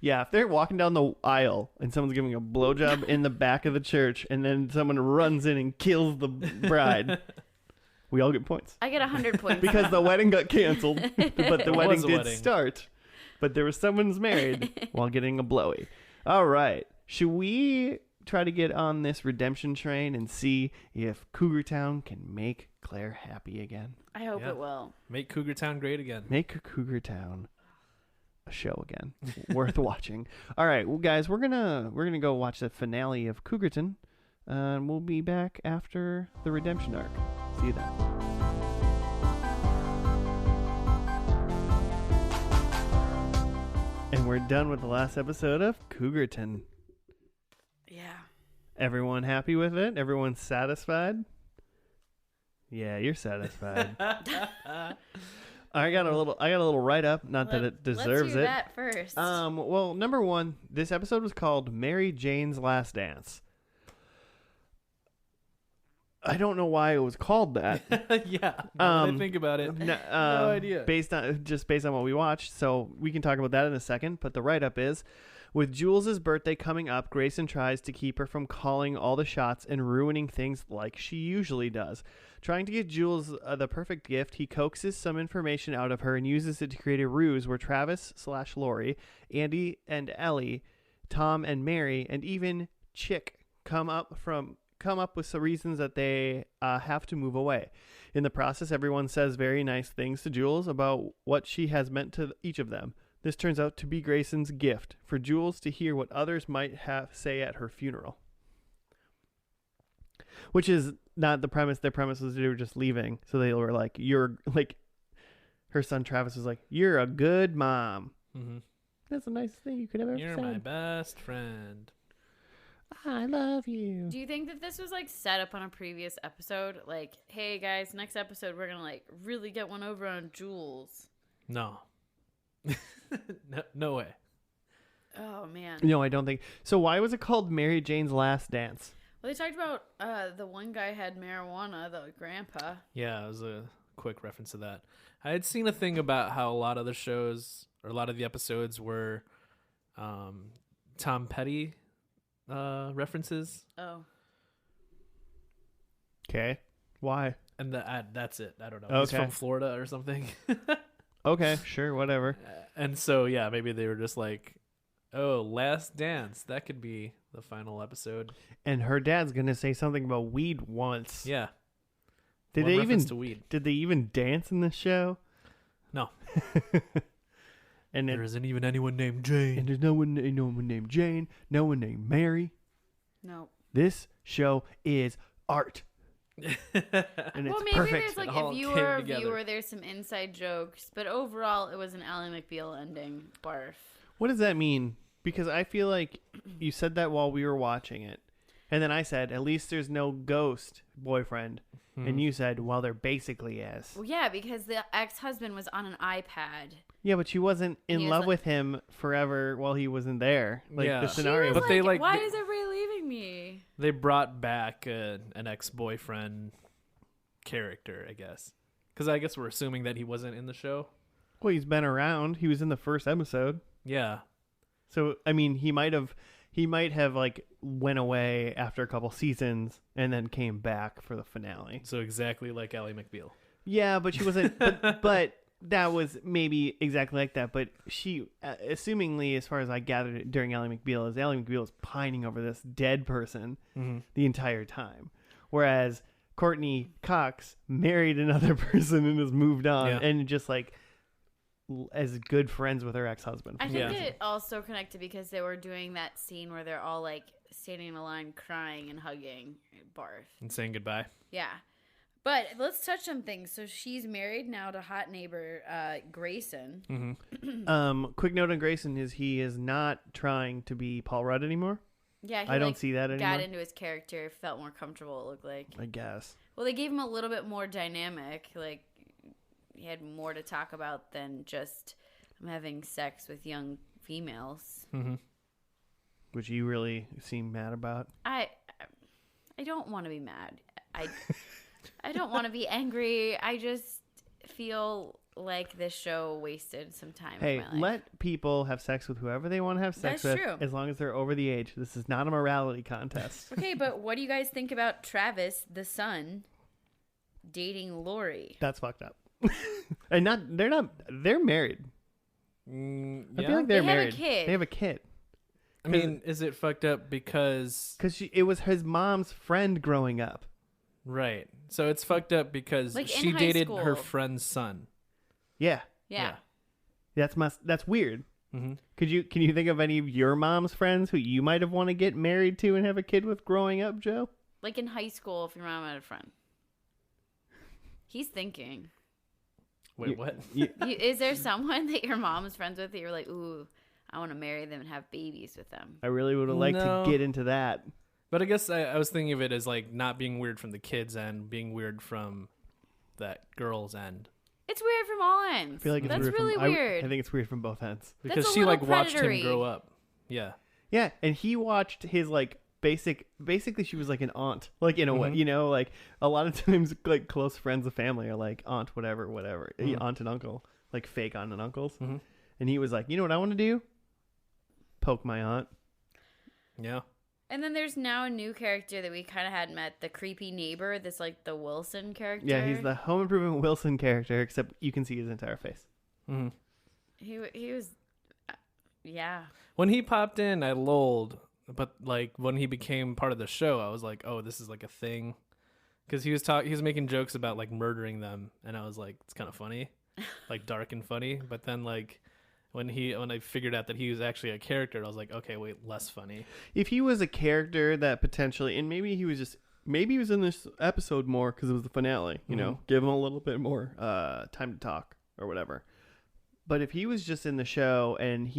Yeah, if they're walking down the aisle and someone's giving a blowjob in the back of the church, and then someone runs in and kills the bride, we all get points I get 100 points. because the wedding got canceled, but the There wedding was a did wedding. start. But there was someone's married while getting a blowy. All right, should we try to get on this redemption train and see if Cougar Town can make Claire happy again? I hope Yeah. it will. Make Cougar Town great again. Make Cougar Town a show again, worth watching. All right, well, guys, we're gonna go watch the finale of Cougarton, and we'll be back after the redemption arc. See you then. And we're done with the last episode of Cougarton. Yeah. Everyone happy with it? Everyone satisfied? Yeah, you're satisfied. I got a little write up. Not that it deserves Let's hear it. that first. Well, number 1, this episode was called Mary Jane's Last Dance. I don't know why it was called that. Yeah. Now that I think about it. No idea. Based on what we watched, so we can talk about that in a second. But the write up is, with Jules' birthday coming up, Grayson tries to keep her from calling all the shots and ruining things like she usually does. Trying to get Jules the perfect gift, he coaxes some information out of her and uses it to create a ruse where Travis/Lori, Andy and Ellie, Tom and Mary, and even Chick come up with some reasons that they have to move away. In the process, everyone says very nice things to Jules about what she has meant to each of them. This turns out to be Grayson's gift for Jules to hear what others might say at her funeral. Which is not the premise. Their premise was they were just leaving. So they were like, her son Travis was like, you're a good mom. Mm-hmm. That's the nicest thing you could have ever You're said. my best friend. I love you. Do you think that this was like set up on a previous episode? Like, hey guys, next episode we're gonna like really get one over on Jules. No. No way. Oh man. No, I don't think. So why was it called Mary Jane's Last Dance? Well, they talked about the one guy had marijuana, the grandpa. Yeah, it was a quick reference to that. I had seen a thing about how a lot of the shows or a lot of the episodes were Tom Petty references. Oh. Okay. Why? And that's it. I don't know. Okay. He's from Florida or something. Okay, sure, whatever. And so, yeah, maybe they were just like, oh, Last Dance. That could be the final episode. And her dad's going to say something about weed once. Yeah. Did One they reference even to weed. Did they even dance in this show? No. And there isn't even anyone named Jane. And there's no one named Jane, no one named Mary. No. This show is art. And well, it's maybe perfect. there's like, all if you came were a together. viewer, there's some inside jokes, but overall, it was an Ally McBeal ending. Barf. What does that mean? Because I feel like you said that while we were watching it. And then I said, at least there's no ghost boyfriend. And you said, well, there basically is. Well, yeah, because the ex-husband was on an iPad. Yeah, but she wasn't in love like, with him forever while he wasn't there. Like, Yeah. the scenario. She was But they, like, why they- is everybody leaving me? They brought back an ex-boyfriend character, I guess. Because I guess we're assuming that he wasn't in the show. Well, he's been around. He was in the first episode. Yeah. So, I mean, he might have like went away after a couple seasons and then came back for the finale. So exactly like Ally McBeal. Yeah, but she wasn't. but that was maybe exactly like that. But she, assumingly, as far as I gathered it during Ally McBeal, is Ally McBeal is pining over this dead person the entire time, whereas Courteney Cox married another person and has moved on and just like as good friends with her ex-husband. I think it also connected because they were doing that scene where they're all like standing in a line crying and hugging. Barf. And saying goodbye. Yeah. But let's touch on things. So she's married now to hot neighbor Grayson. Quick note on Grayson is he is not trying to be Paul Rudd anymore. Yeah, I don't see that anymore. Got into his character, felt more comfortable, it looked like. I guess. Well, they gave him a little bit more dynamic. Like, he had more to talk about than just I'm having sex with young females. Which you really seem mad about. I don't want to be mad. I don't want to be angry. I just feel like this show wasted some time. Hey, of my life. let people have sex with whoever they want to have sex That's with, true. as long as they're over the age. This is not a morality contest. Okay, but what do you guys think about Travis, the son, dating Lori? That's fucked up. And they're married. I feel like they're They have a married. kid. They have a kid. I mean, is it fucked up because... Because it was his mom's friend growing up. Right. So it's fucked up because Like, in she high dated school. her friend's son. Yeah. Yeah. That's weird. Can you think of any of your mom's friends who you might have want to get married to and have a kid with growing up, Joe? Like in high school, if your mom had a friend. He's thinking. Wait, what? Is there someone that your mom is friends with that you're like, ooh, I want to marry them and have babies with them? I really would have liked to get into that. But I guess I was thinking of it as like not being weird from the kids' end, being weird from that girl's end. It's weird from all ends. I feel like it's That's weird really from, weird. I think it's weird from both ends. Because That's a she like little watched him predatory. grow up. Yeah. Yeah, and he watched his like basically she was like an aunt, like in a way, you know, like a lot of times like close friends of family are like aunt whatever, aunt and uncle, like fake aunt and uncles. And he was like, you know what I want to do? Poke my aunt. Yeah. And then there's now a new character that we kind of hadn't met, the creepy neighbor, this like the Wilson character. Yeah, he's the Home Improvement Wilson character, except you can see his entire face. He was, yeah. When he popped in, I lulled. But like when he became part of the show, I was like, oh, this is like a thing. Because he was making jokes about like murdering them. And I was like, it's kind of funny, like dark and funny. But then like when I figured out that he was actually a character, I was like, okay, wait, less funny. If he was a character that potentially, and maybe he was in this episode more because it was the finale, you know, give him a little bit more time to talk or whatever. But if he was just in the show and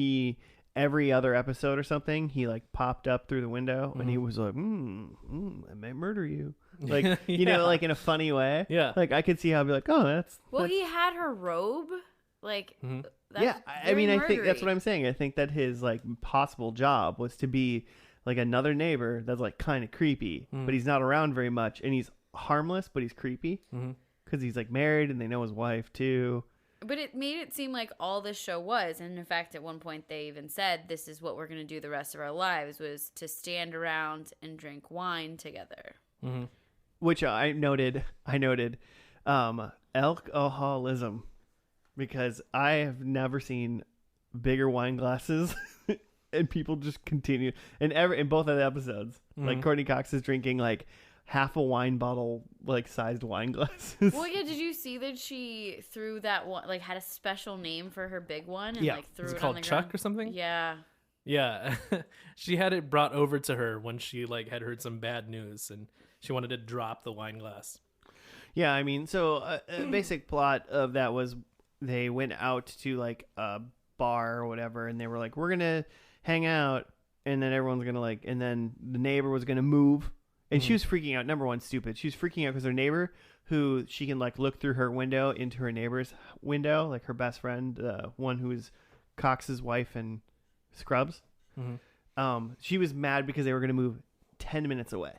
every other episode or something, he like popped up through the window and he was like, I might murder you. Like, you know, like in a funny way. Yeah. Like I could see how I'd be like, oh, that's. He had her robe. Like, Yeah, I mean, I think that's what I'm saying. I think that his like possible job was to be like another neighbor that's like kind of creepy, but he's not around very much, and he's harmless, but he's creepy because he's like married and they know his wife too. But it made it seem like all this show was, and in fact, at one point they even said, "This is what we're going to do the rest of our lives," was to stand around and drink wine together. Well, which I noted alcoholism, because I have never seen bigger wine glasses and people just continue in both of the episodes. Like Courteney Cox is drinking like half a wine bottle, like sized wine glasses. Well, yeah. Did you see that she threw that one? Like had a special name for her big one, and Yeah. like threw Is it it called on the Chuck ground? or something? Yeah. Yeah. She had it brought over to her when she like had heard some bad news and she wanted to drop the wine glass. Yeah, I mean, so a basic plot of that was they went out to like a bar or whatever, and they were like, we're gonna hang out, and then everyone's gonna like, and then the neighbor was gonna move, and she was freaking out. Number one, stupid. She was freaking out because her neighbor, who she can like look through her window into her neighbor's window, like her best friend, one who is Cox's wife and Scrubs. She was mad because they were gonna move 10 minutes away.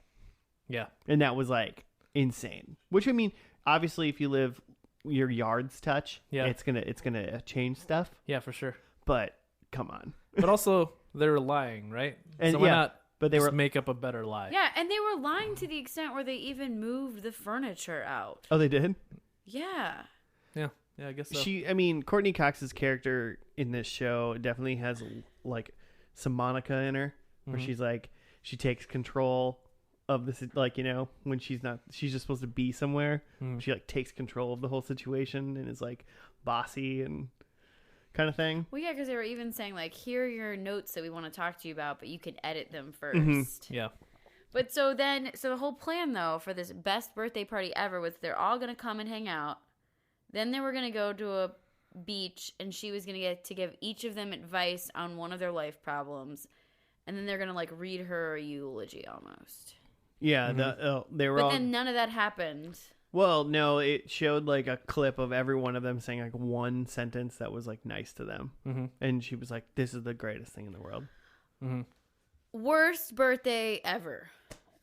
Yeah. And that was like insane. Which, I mean, obviously if you live, your yards touch, it's gonna change stuff. Yeah, for sure. But come on. But also they were lying, right? And so why not but they just were make up a better lie? Yeah, and they were lying to the extent where they even moved the furniture out. Oh, they did? Yeah. Yeah, I guess so. Courteney Cox's character in this show definitely has like some Monica in her, where she's like, she takes control of this, like, you know, when she's just supposed to be somewhere. She like takes control of the whole situation and is like bossy and kind of thing. Well, yeah, because they were even saying like, here are your notes that we want to talk to you about, but you can edit them first. Yeah. But so the whole plan though for this best birthday party ever was they're all gonna come and hang out. Then they were gonna go to a beach, and she was gonna get to give each of them advice on one of their life problems, and then they're gonna like read her a eulogy almost. Yeah, they were But all. then none of that happened. Well, no, it showed like a clip of every one of them saying like one sentence that was like nice to them, and she was like, "This is the greatest thing in the world." Worst birthday ever.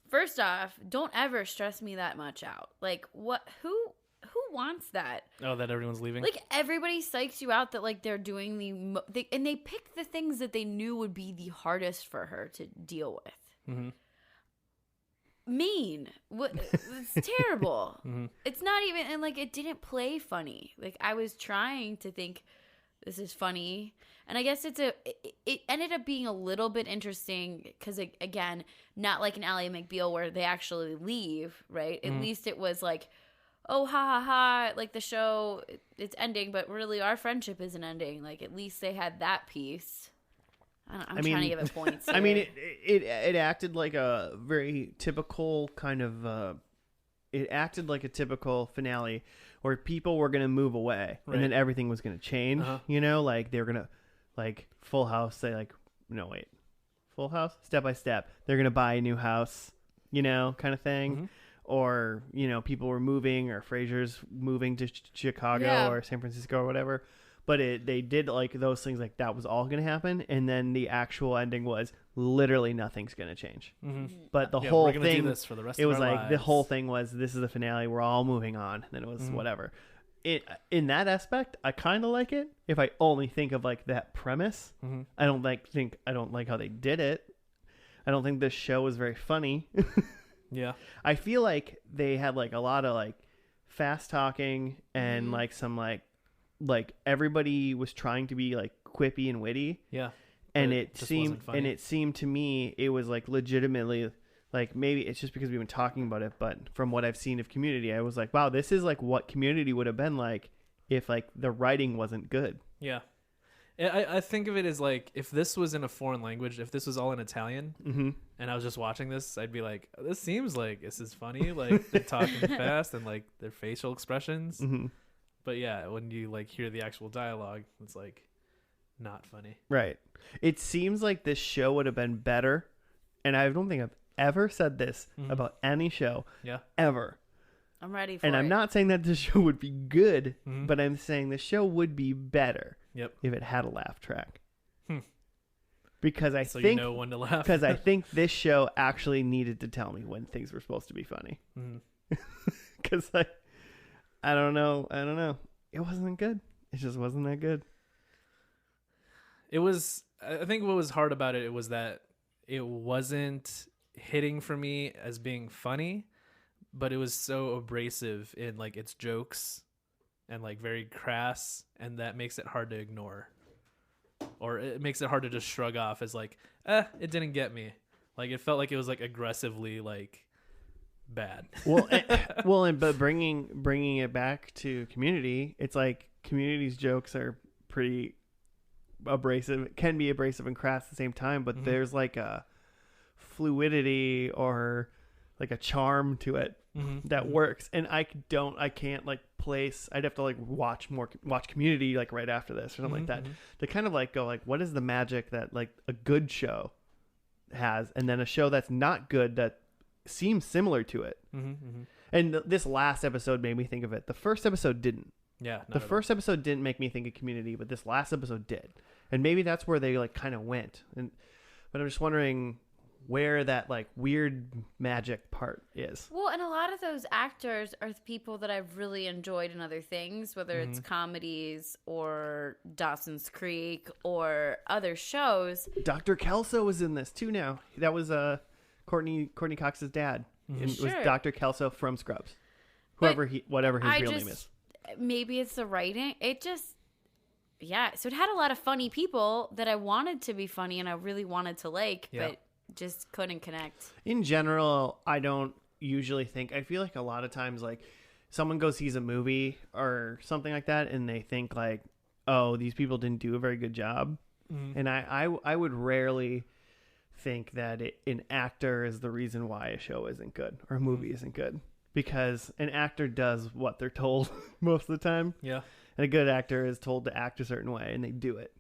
First off, don't ever stress me that much out. Like, what? Who wants that? Oh, that everyone's leaving? Like, everybody psychs you out that like they're doing and they picked the things that they knew would be the hardest for her to deal with. Mean. It's terrible. It's not even, and like it didn't play funny. Like, I was trying to think this is funny, and I guess it ended up being a little bit interesting because, again, not like an Ally McBeal where they actually leave, right? At least it was like, oh, ha ha ha, like the show, it's ending, but really our friendship isn't ending. Like, at least they had that piece. I'm trying to give it points here. I mean, it acted like a very typical kind of. It acted like a typical finale where people were going to move away, and then everything was going to change. You know, like they were going to, like Full House. They like, no wait, Full House, Step by Step. They're going to buy a new house, you know, kind of thing. Or, you know, people were moving, or Frasier's moving to Chicago or San Francisco or whatever. But they did like those things, like that was all going to happen. And then the actual ending was literally nothing's going to change. But the whole we're gonna thing, do this for the rest it of was our like lives. the whole thing was, this is the finale. We're all moving on. And then it was whatever. In that aspect, I kind of like it. If I only think of like that premise, I don't like how they did it. I don't think this show was very funny. Yeah. I feel like they had like a lot of like fast talking and like some like everybody was trying to be like quippy and witty. Yeah. And it seemed to me it was like legitimately, like, maybe it's just because we've been talking about it, but from what I've seen of Community, I was like, wow, this is like what Community would have been like if like the writing wasn't good. Yeah. I think of it as like, if this was in a foreign language, if this was all in Italian, and I was just watching this, I'd be like, this seems like this is funny. Like, they're talking fast and like their facial expressions. But yeah, when you like hear the actual dialogue, it's like not funny. Right. It seems like this show would have been better, and I don't think I've ever said this about any show. Yeah. Ever. I'm ready for it. And I'm not saying that the show would be good, but I'm saying the show would be better. Yep. If it had a laugh track. Because I think, you know when to laugh. Because I think this show actually needed to tell me when things were supposed to be funny. Because I don't know. It wasn't good. It just wasn't that good. It was. I think what was hard about it was that it wasn't hitting for me as being funny, but it was so abrasive in like its jokes and like very crass, and that makes it hard to ignore, or it makes it hard to just shrug off as like, it didn't get me. Like it felt like it was like aggressively like bad. But bringing it back to Community, it's like Community's jokes are pretty abrasive. It can be abrasive and crass at the same time, but there's like a fluidity or like a charm to it that works. And I can't like place. I'd have to like watch Community like right after this or something like that to kind of like go like, what is the magic that like a good show has, and then a show that's not good that seems similar to it. And this last episode made me think of it. The first episode didn't. Yeah, the first episode didn't make me think of Community, but this last episode did. And maybe that's where they like kind of went. But I'm just wondering where that like weird magic part is. Well, and a lot of those actors are people that I've really enjoyed in other things, whether it's comedies or Dawson's Creek or other shows. Dr. Kelso was in this too now. That was Courteney Cox's dad. It was Dr. Kelso from Scrubs. Whatever his real name is. Maybe it's the writing. So it had a lot of funny people that I wanted to be funny and I really wanted to like, but just couldn't connect. In general, I don't usually think. I feel like a lot of times, like someone goes sees a movie or something like that, and they think like, "Oh, these people didn't do a very good job." And I would rarely think that an actor is the reason why a show isn't good or a movie isn't good, because an actor does what they're told most of the time. Yeah, and a good actor is told to act a certain way, and they do it.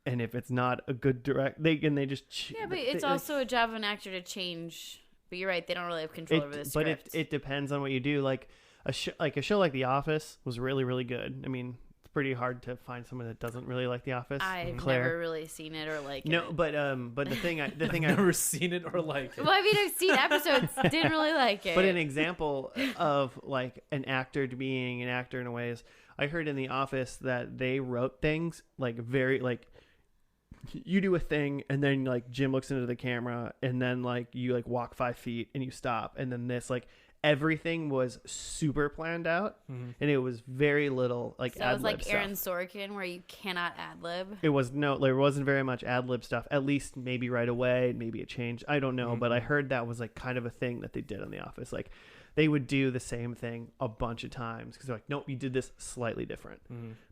And if it's not a good they just... but it's also a job of an actor to change. But you're right, they don't really have control over the script. But it depends on what you do. Like a show like The Office was really, really good. I mean, it's pretty hard to find someone that doesn't really like The Office. I've never really seen it or like it. No, but the thing I've never seen it or like it. Well, I mean, I've seen episodes, didn't really like it. But an example of like an actor being an actor in a way is, I heard in The Office that they wrote things like very like, you do a thing and then like Jim looks into the camera and then like you like walk 5 feet and you stop, and then this like everything was super planned out and it was very little like so ad-lib it was like stuff. Aaron Sorkin where you cannot ad-lib. There wasn't very much ad-lib stuff, at least maybe right away. Maybe it changed, I don't know, but I heard that was like kind of a thing that they did on The Office. Like they would do the same thing a bunch of times because they're like, nope, you did this slightly different.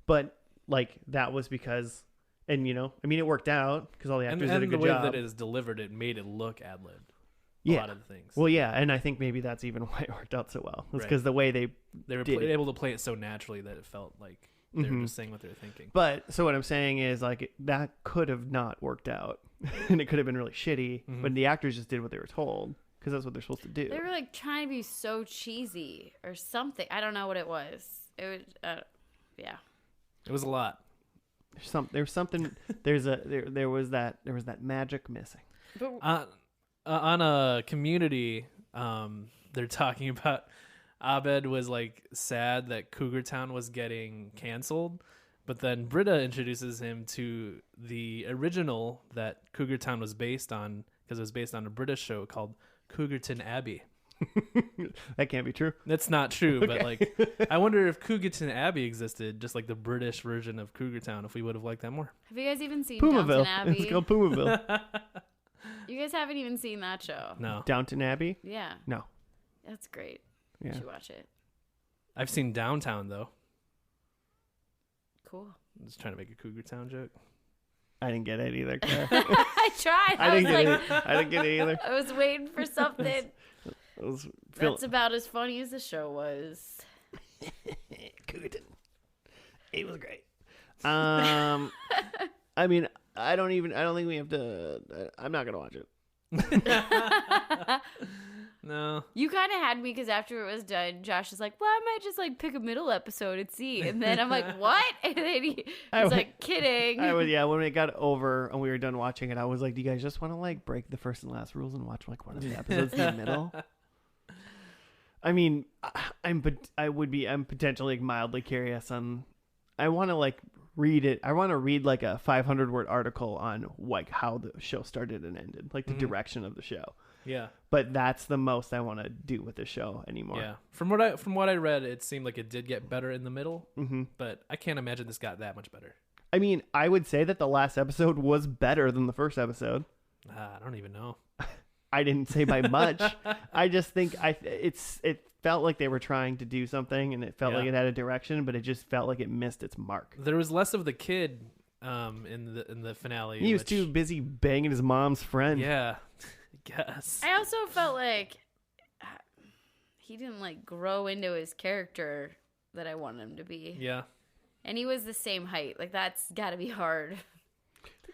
But like that was because, and you know, I mean, it worked out because all the actors did a good job. And the way that it is delivered, it made it look ad-libbed. A lot of the things. Well, yeah, and I think maybe that's even why it worked out so well. It's because the way they were able to play it so naturally that it felt like they were just saying what they were thinking. But so what I'm saying is like that could have not worked out, and it could have been really shitty. But the actors just did what they were told because that's what they're supposed to do. They were like trying to be so cheesy or something. I don't know what it was. It was, It was a lot. There was that magic missing. On a Community, they're talking about Abed was like sad that Cougar Town was getting canceled, but then Britta introduces him to the original that Cougar Town was based on, because it was based on a British show called Cougarton Abbey. That can't be true. That's not true, but like I wonder if Cougarton Abbey existed, just like the British version of Cougar Town, if we would have liked that more. Have you guys even seen Pumaville. Downton Abbey? It's called Pumaville. You guys haven't even seen that show. No. Downton Abbey? Yeah. No. That's great. Yeah. You should watch it. I've seen Downtown though. Cool. I'm just trying to make a Cougar Town joke. I didn't get it either. I tried. I didn't get it either. I was waiting for something. That's about as funny as the show was. Cougarton. It was great. I mean, I don't think we have to. I'm not gonna watch it. No. You kind of had me because after it was done, Josh is like, "Well, I might just like pick a middle episode and see." And then I'm like, "What?" And then he was like, "Kidding." When it got over and we were done watching it, I was like, "Do you guys just want to like break the first and last rules and watch like one of the episodes in the middle?" I mean, I'm potentially like, mildly curious on. I want to like read it. I want to read like a 500-word article on like how the show started and ended, like the direction of the show. Yeah. But that's the most I want to do with the show anymore. Yeah. From what I read, it seemed like it did get better in the middle. Mm-hmm. But I can't imagine this got that much better. I mean, I would say that the last episode was better than the first episode. I don't even know. I didn't say by much. I just think it felt like they were trying to do something, and it felt like it had a direction, but it just felt like it missed its mark. There was less of the kid in the finale. He was too busy banging his mom's friend. Yeah, I guess. I also felt like he didn't like grow into his character that I wanted him to be. Yeah. And he was the same height. Like, that's got to be hard.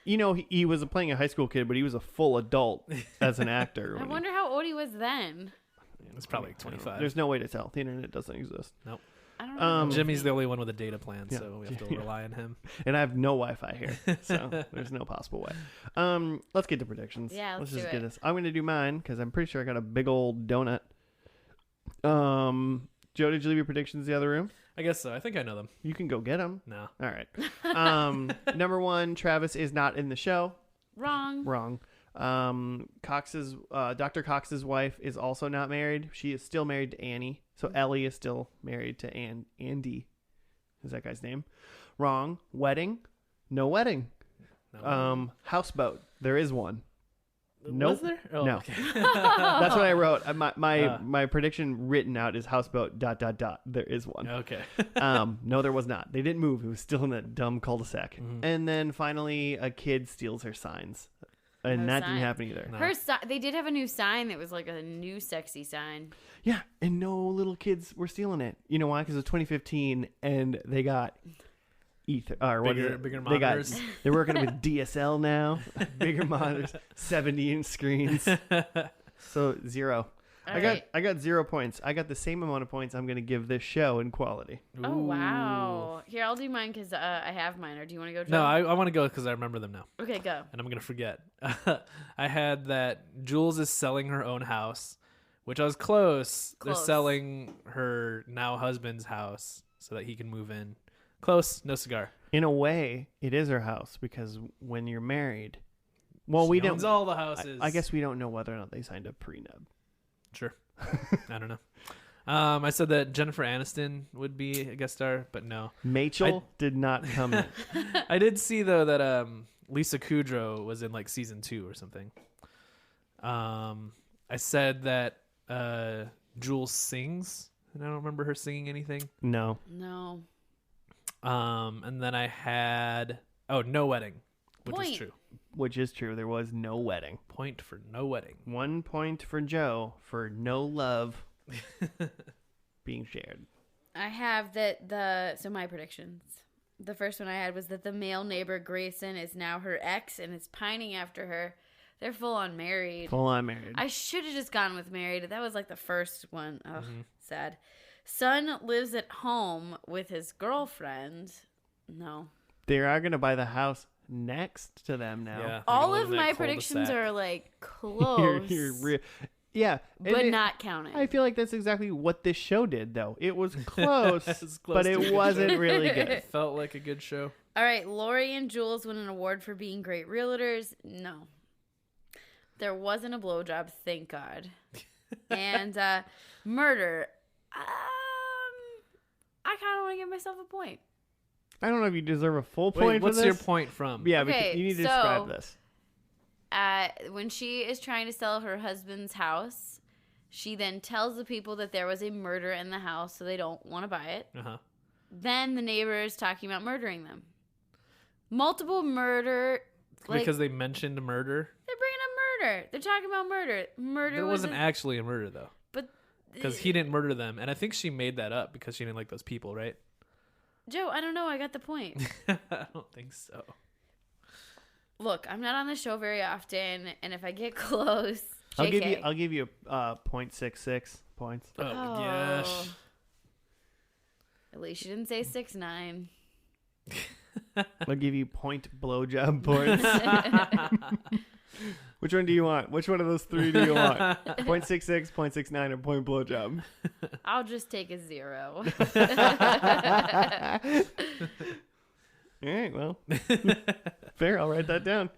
You know, he was playing a high school kid, but he was a full adult as an actor. I wonder how old he was then. It's probably like 25. There's no way to tell. The internet doesn't exist. Nope. I don't know. Jimmy's the only one with a data plan, so we have to rely on him. And I have no Wi-Fi here, so there's no possible way. Let's get to predictions. Yeah, let's just do get it. this. I'm going to do mine because I'm pretty sure I got a big old donut. Joe, did you leave your predictions in the other room? I guess so. I think I know them. You can go get them. No. All right. Number 1, Travis is not in the show. Wrong. Dr. Cox's wife is also not married. She is still married to Annie. So Ellie is still married to Andy. Is that guy's name? Wrong. Wedding? No wedding. No. Houseboat. There is one. Was there? Oh, no. Okay. That's what I wrote. My prediction written out is houseboat ... There is one. Okay. No, there was not. They didn't move. It was still in that dumb cul-de-sac. Mm-hmm. And then finally, a kid steals her signs. And that didn't happen either. No. They did have a new sign that was like a new sexy sign. Yeah, and no little kids were stealing it. You know why? Because it was 2015, and they got bigger monitors. They're working with DSL now. Bigger monitors, 70-inch screens. So 0. I got 0 points. I got the same amount of points I'm going to give this show in quality. Oh, wow. Here, I'll do mine because I have mine. Or do you want to go, Joe? No, I want to go because I remember them now. Okay, go. And I'm going to forget. I had that Jules is selling her own house, which I was close. They're selling her now husband's house so that he can move in. Close, no cigar. In a way, it is her house because when you're married, she owns all the houses. I guess we don't know whether or not they signed a prenup. Sure. I don't know. I said that Jennifer Aniston would be a guest star, but no. Machel did not come in. I did see, though, that Lisa Kudrow was in, like, season 2 or something. I said that Jules sings, and I don't remember her singing anything. No. And then I had no wedding, which was true. Which is true. There was no wedding. Point for no wedding. 1 point for Joe for no love being shared. I have so my predictions. The first one I had was that the male neighbor Grayson is now her ex and is pining after her. They're full on married. I should have just gone with married. That was like the first one. Oh, sad. Son lives at home with his girlfriend. No. They are going to buy the house next to them now. Yeah, all of my predictions are like close. Yeah. But not counting. I feel like that's exactly what this show did, though. It was close, but it wasn't really good. It felt like a good show. All right. Lori and Jules win an award for being great realtors. No. There wasn't a blowjob, thank God. And murder. I kind of want to give myself a point. I don't know if you deserve a full point for this. What's your point from? Yeah, because you need to describe this. When she is trying to sell her husband's house, she then tells the people that there was a murder in the house, so they don't want to buy it. Uh-huh. Then the neighbor is talking about murdering them. Multiple murder. Because they mentioned murder? They're bringing up murder. They're talking about murder. There wasn't actually a murder, though. But because he didn't murder them. And I think she made that up because she didn't like those people, right? Joe, I don't know. I got the point. I don't think so. Look, I'm not on the show very often, and if I get close, JK. I'll give you 0.66 points. Oh my gosh. At least you didn't say 6'9". I'll give you point blowjob points. Which one do you want? Which one of those 3 do you want? 0.66, 0.69, or point blowjob? I'll just take a 0. All right, well, fair. I'll write that down.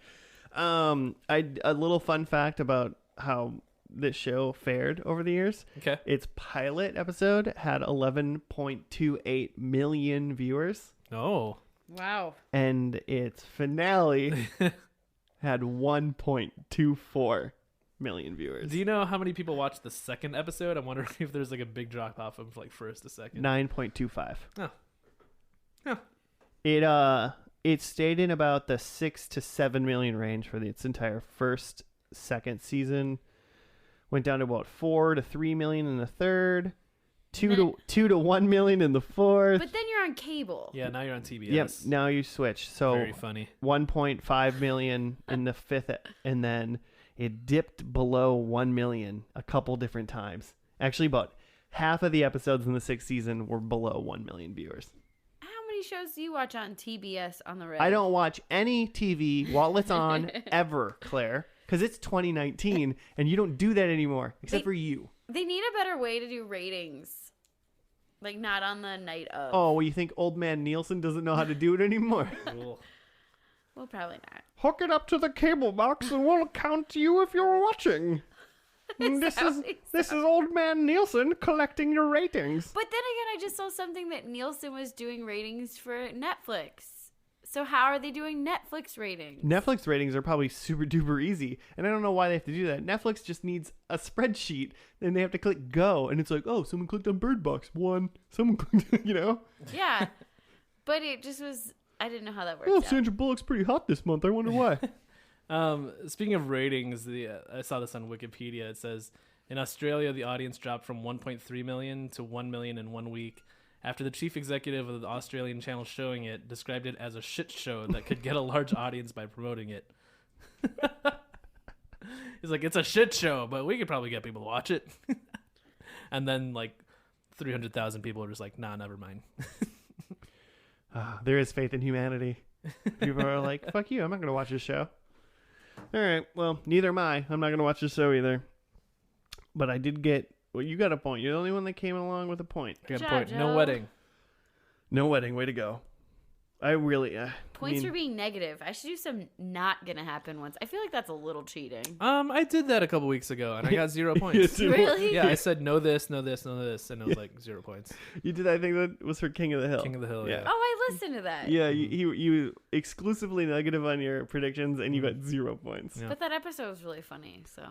A little fun fact about how this show fared over the years. Okay. Its pilot episode had 11.28 million viewers. Oh. Wow. And its finale had 1.24 million viewers. Do you know how many people watched the second episode? I'm wondering if there's like a big drop off of like first to second. 9.25. Oh. Huh. It stayed in about the 6 to 7 million range for its entire second season. Went down to about 4 to 3 million in the third. 2 to 1 million in the fourth. But then you're on cable. Yeah, now you're on TBS. Yep, now you switch. So very funny. 1.5 million in the fifth, and then it dipped below 1 million a couple different times. Actually, about half of the episodes in the sixth season were below 1 million viewers. How many shows do you watch on TBS on the road? I don't watch any TV while it's on ever, Claire, because it's 2019 and you don't do that anymore, except for you. They need a better way to do ratings. Like, not on the night of. Oh, well, you think old man Nielsen doesn't know how to do it anymore? Cool. Well, probably not. Hook it up to the cable box and we'll count you if you're watching. This is old man Nielsen collecting your ratings. But then again, I just saw something that Nielsen was doing ratings for Netflix. So how are they doing Netflix ratings? Netflix ratings are probably super duper easy, and I don't know why they have to do that. Netflix just needs a spreadsheet, and they have to click go, and it's like, oh, someone clicked on Bird Box 1. Someone clicked, Yeah, but it just was. I didn't know how that worked. Oh, Sandra Bullock's pretty hot this month. I wonder why. Speaking of ratings, I saw this on Wikipedia. It says in Australia, the audience dropped from 1.3 million to 1 million in 1 week. After the chief executive of the Australian channel showing it described it as a shit show that could get a large audience by promoting it. He's like, it's a shit show, but we could probably get people to watch it. And then like 300,000 people are just like, nah, never mind. There is faith in humanity. People are like, fuck you, I'm not going to watch this show. All right, well, neither am I. I'm not going to watch this show either. But I did get... Well, you got a point. You're the only one that came along with a point. Good point. No wedding. No wedding. Way to go. I really... Points for being negative. I should do some not gonna happen ones. I feel like that's a little cheating. I did that a couple weeks ago, and I got 0 points. Really? Yeah, I said no this, no this, no this, and it was like 0 points. You did that thing that was for King of the Hill. King of the Hill, yeah. Oh, I listened to that. Yeah, you exclusively negative on your predictions, and you got 0 points. Yeah. But that episode was really funny, so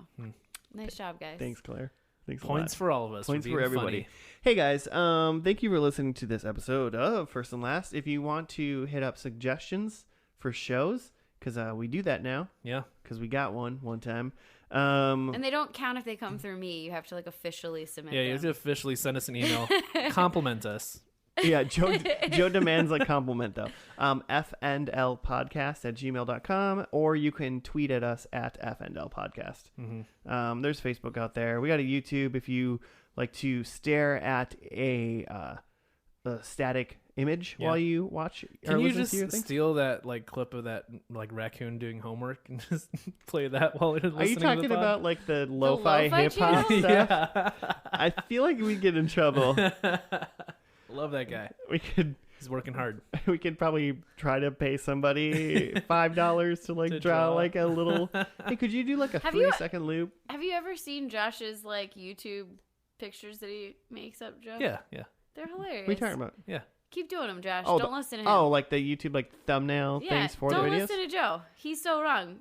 nice job, guys. Thanks, Claire. Thanks a Points lot. for all of us. Points for for everybody. Funny. Hey guys, thank you for listening to this episode of First and Last. If you want to hit up suggestions for shows, because we do that now. Yeah. Because we got one time. And they don't count if they come through me. You have to like officially submit Yeah, them. you have to officially send us an email. Compliment us. Yeah, Joe demands a compliment though. fnlpodcast@gmail.com, or you can tweet at us at fnlpodcast. Mm-hmm. There's Facebook out there. We got a YouTube if you like to stare at a static image while you watch. Can you just steal that like clip of that like raccoon doing homework and just play that while you're listening? Are you talking to the pod? about like the lo-fi hip hop stuff? Yeah. I feel like we'd get in trouble. Love that guy. He's working hard. We could probably try to pay somebody $5 to like draw like a little. Hey, could you do like a 3-second loop? Have you ever seen Josh's like YouTube pictures that he makes up, Joe? Yeah. They're hilarious. What are you talking about? Yeah. Keep doing them, Josh. Oh, don't listen to him. Oh, like the YouTube like thumbnail things for the videos? Don't listen to Joe. He's so wrong.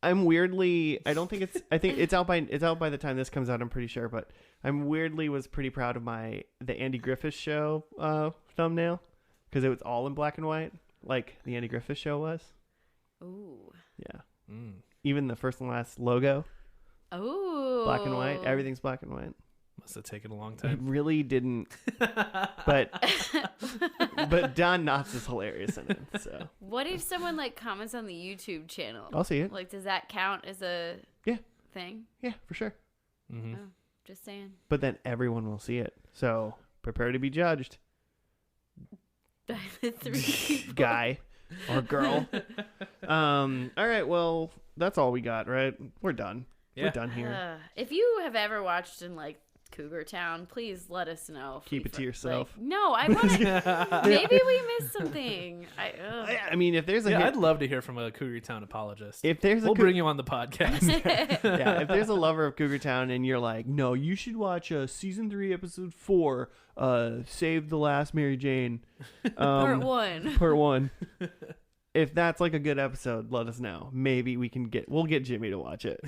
I'm weirdly. I don't think it's. I think it's out by the time this comes out. I'm pretty sure, but I'm weirdly was pretty proud of the Andy Griffith Show thumbnail because it was all in black and white, like the Andy Griffith Show was. Ooh. Yeah. Even the First and Last logo. Ooh. Black and white. Everything's black and white. Must have taken a long It time. really didn't. But Don Knotts is hilarious in it. So. What if someone like comments on the YouTube channel? I'll see it. Like, does that count as a thing? Yeah, for sure. Mm-hmm. Oh, just saying. But then everyone will see it. So prepare to be judged. The 3 people. Guy or girl. All right, well, that's all we got, right? We're done. Yeah. We're done here. If you have ever watched and like Cougar Town, please let us know. Keep it to yourself. Like, no, I want to. Maybe we missed something. I mean, if there's I'd love to hear from a Cougar Town apologist. If there's we'll bring you on the podcast. Yeah, if there's a lover of Cougar Town and you're like, no, you should watch season 3, episode 4, Save the Last Mary Jane, part 1. Part 1. If that's like a good episode, let us know. Maybe we'll get Jimmy to watch it.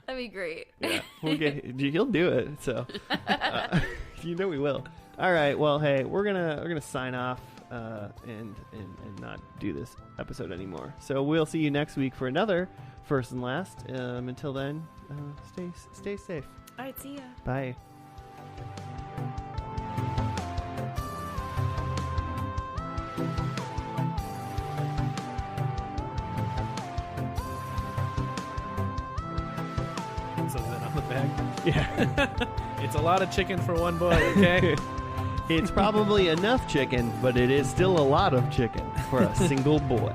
That'd be great. Yeah, he'll do it. So, we will. All right. Well, hey, we're gonna sign off and not do this episode anymore. So we'll see you next week for another First and Last. Until then, stay safe. All right. See ya. Bye. Yeah. It's a lot of chicken for one boy, okay? It's probably enough chicken, but it is still a lot of chicken for a single boy.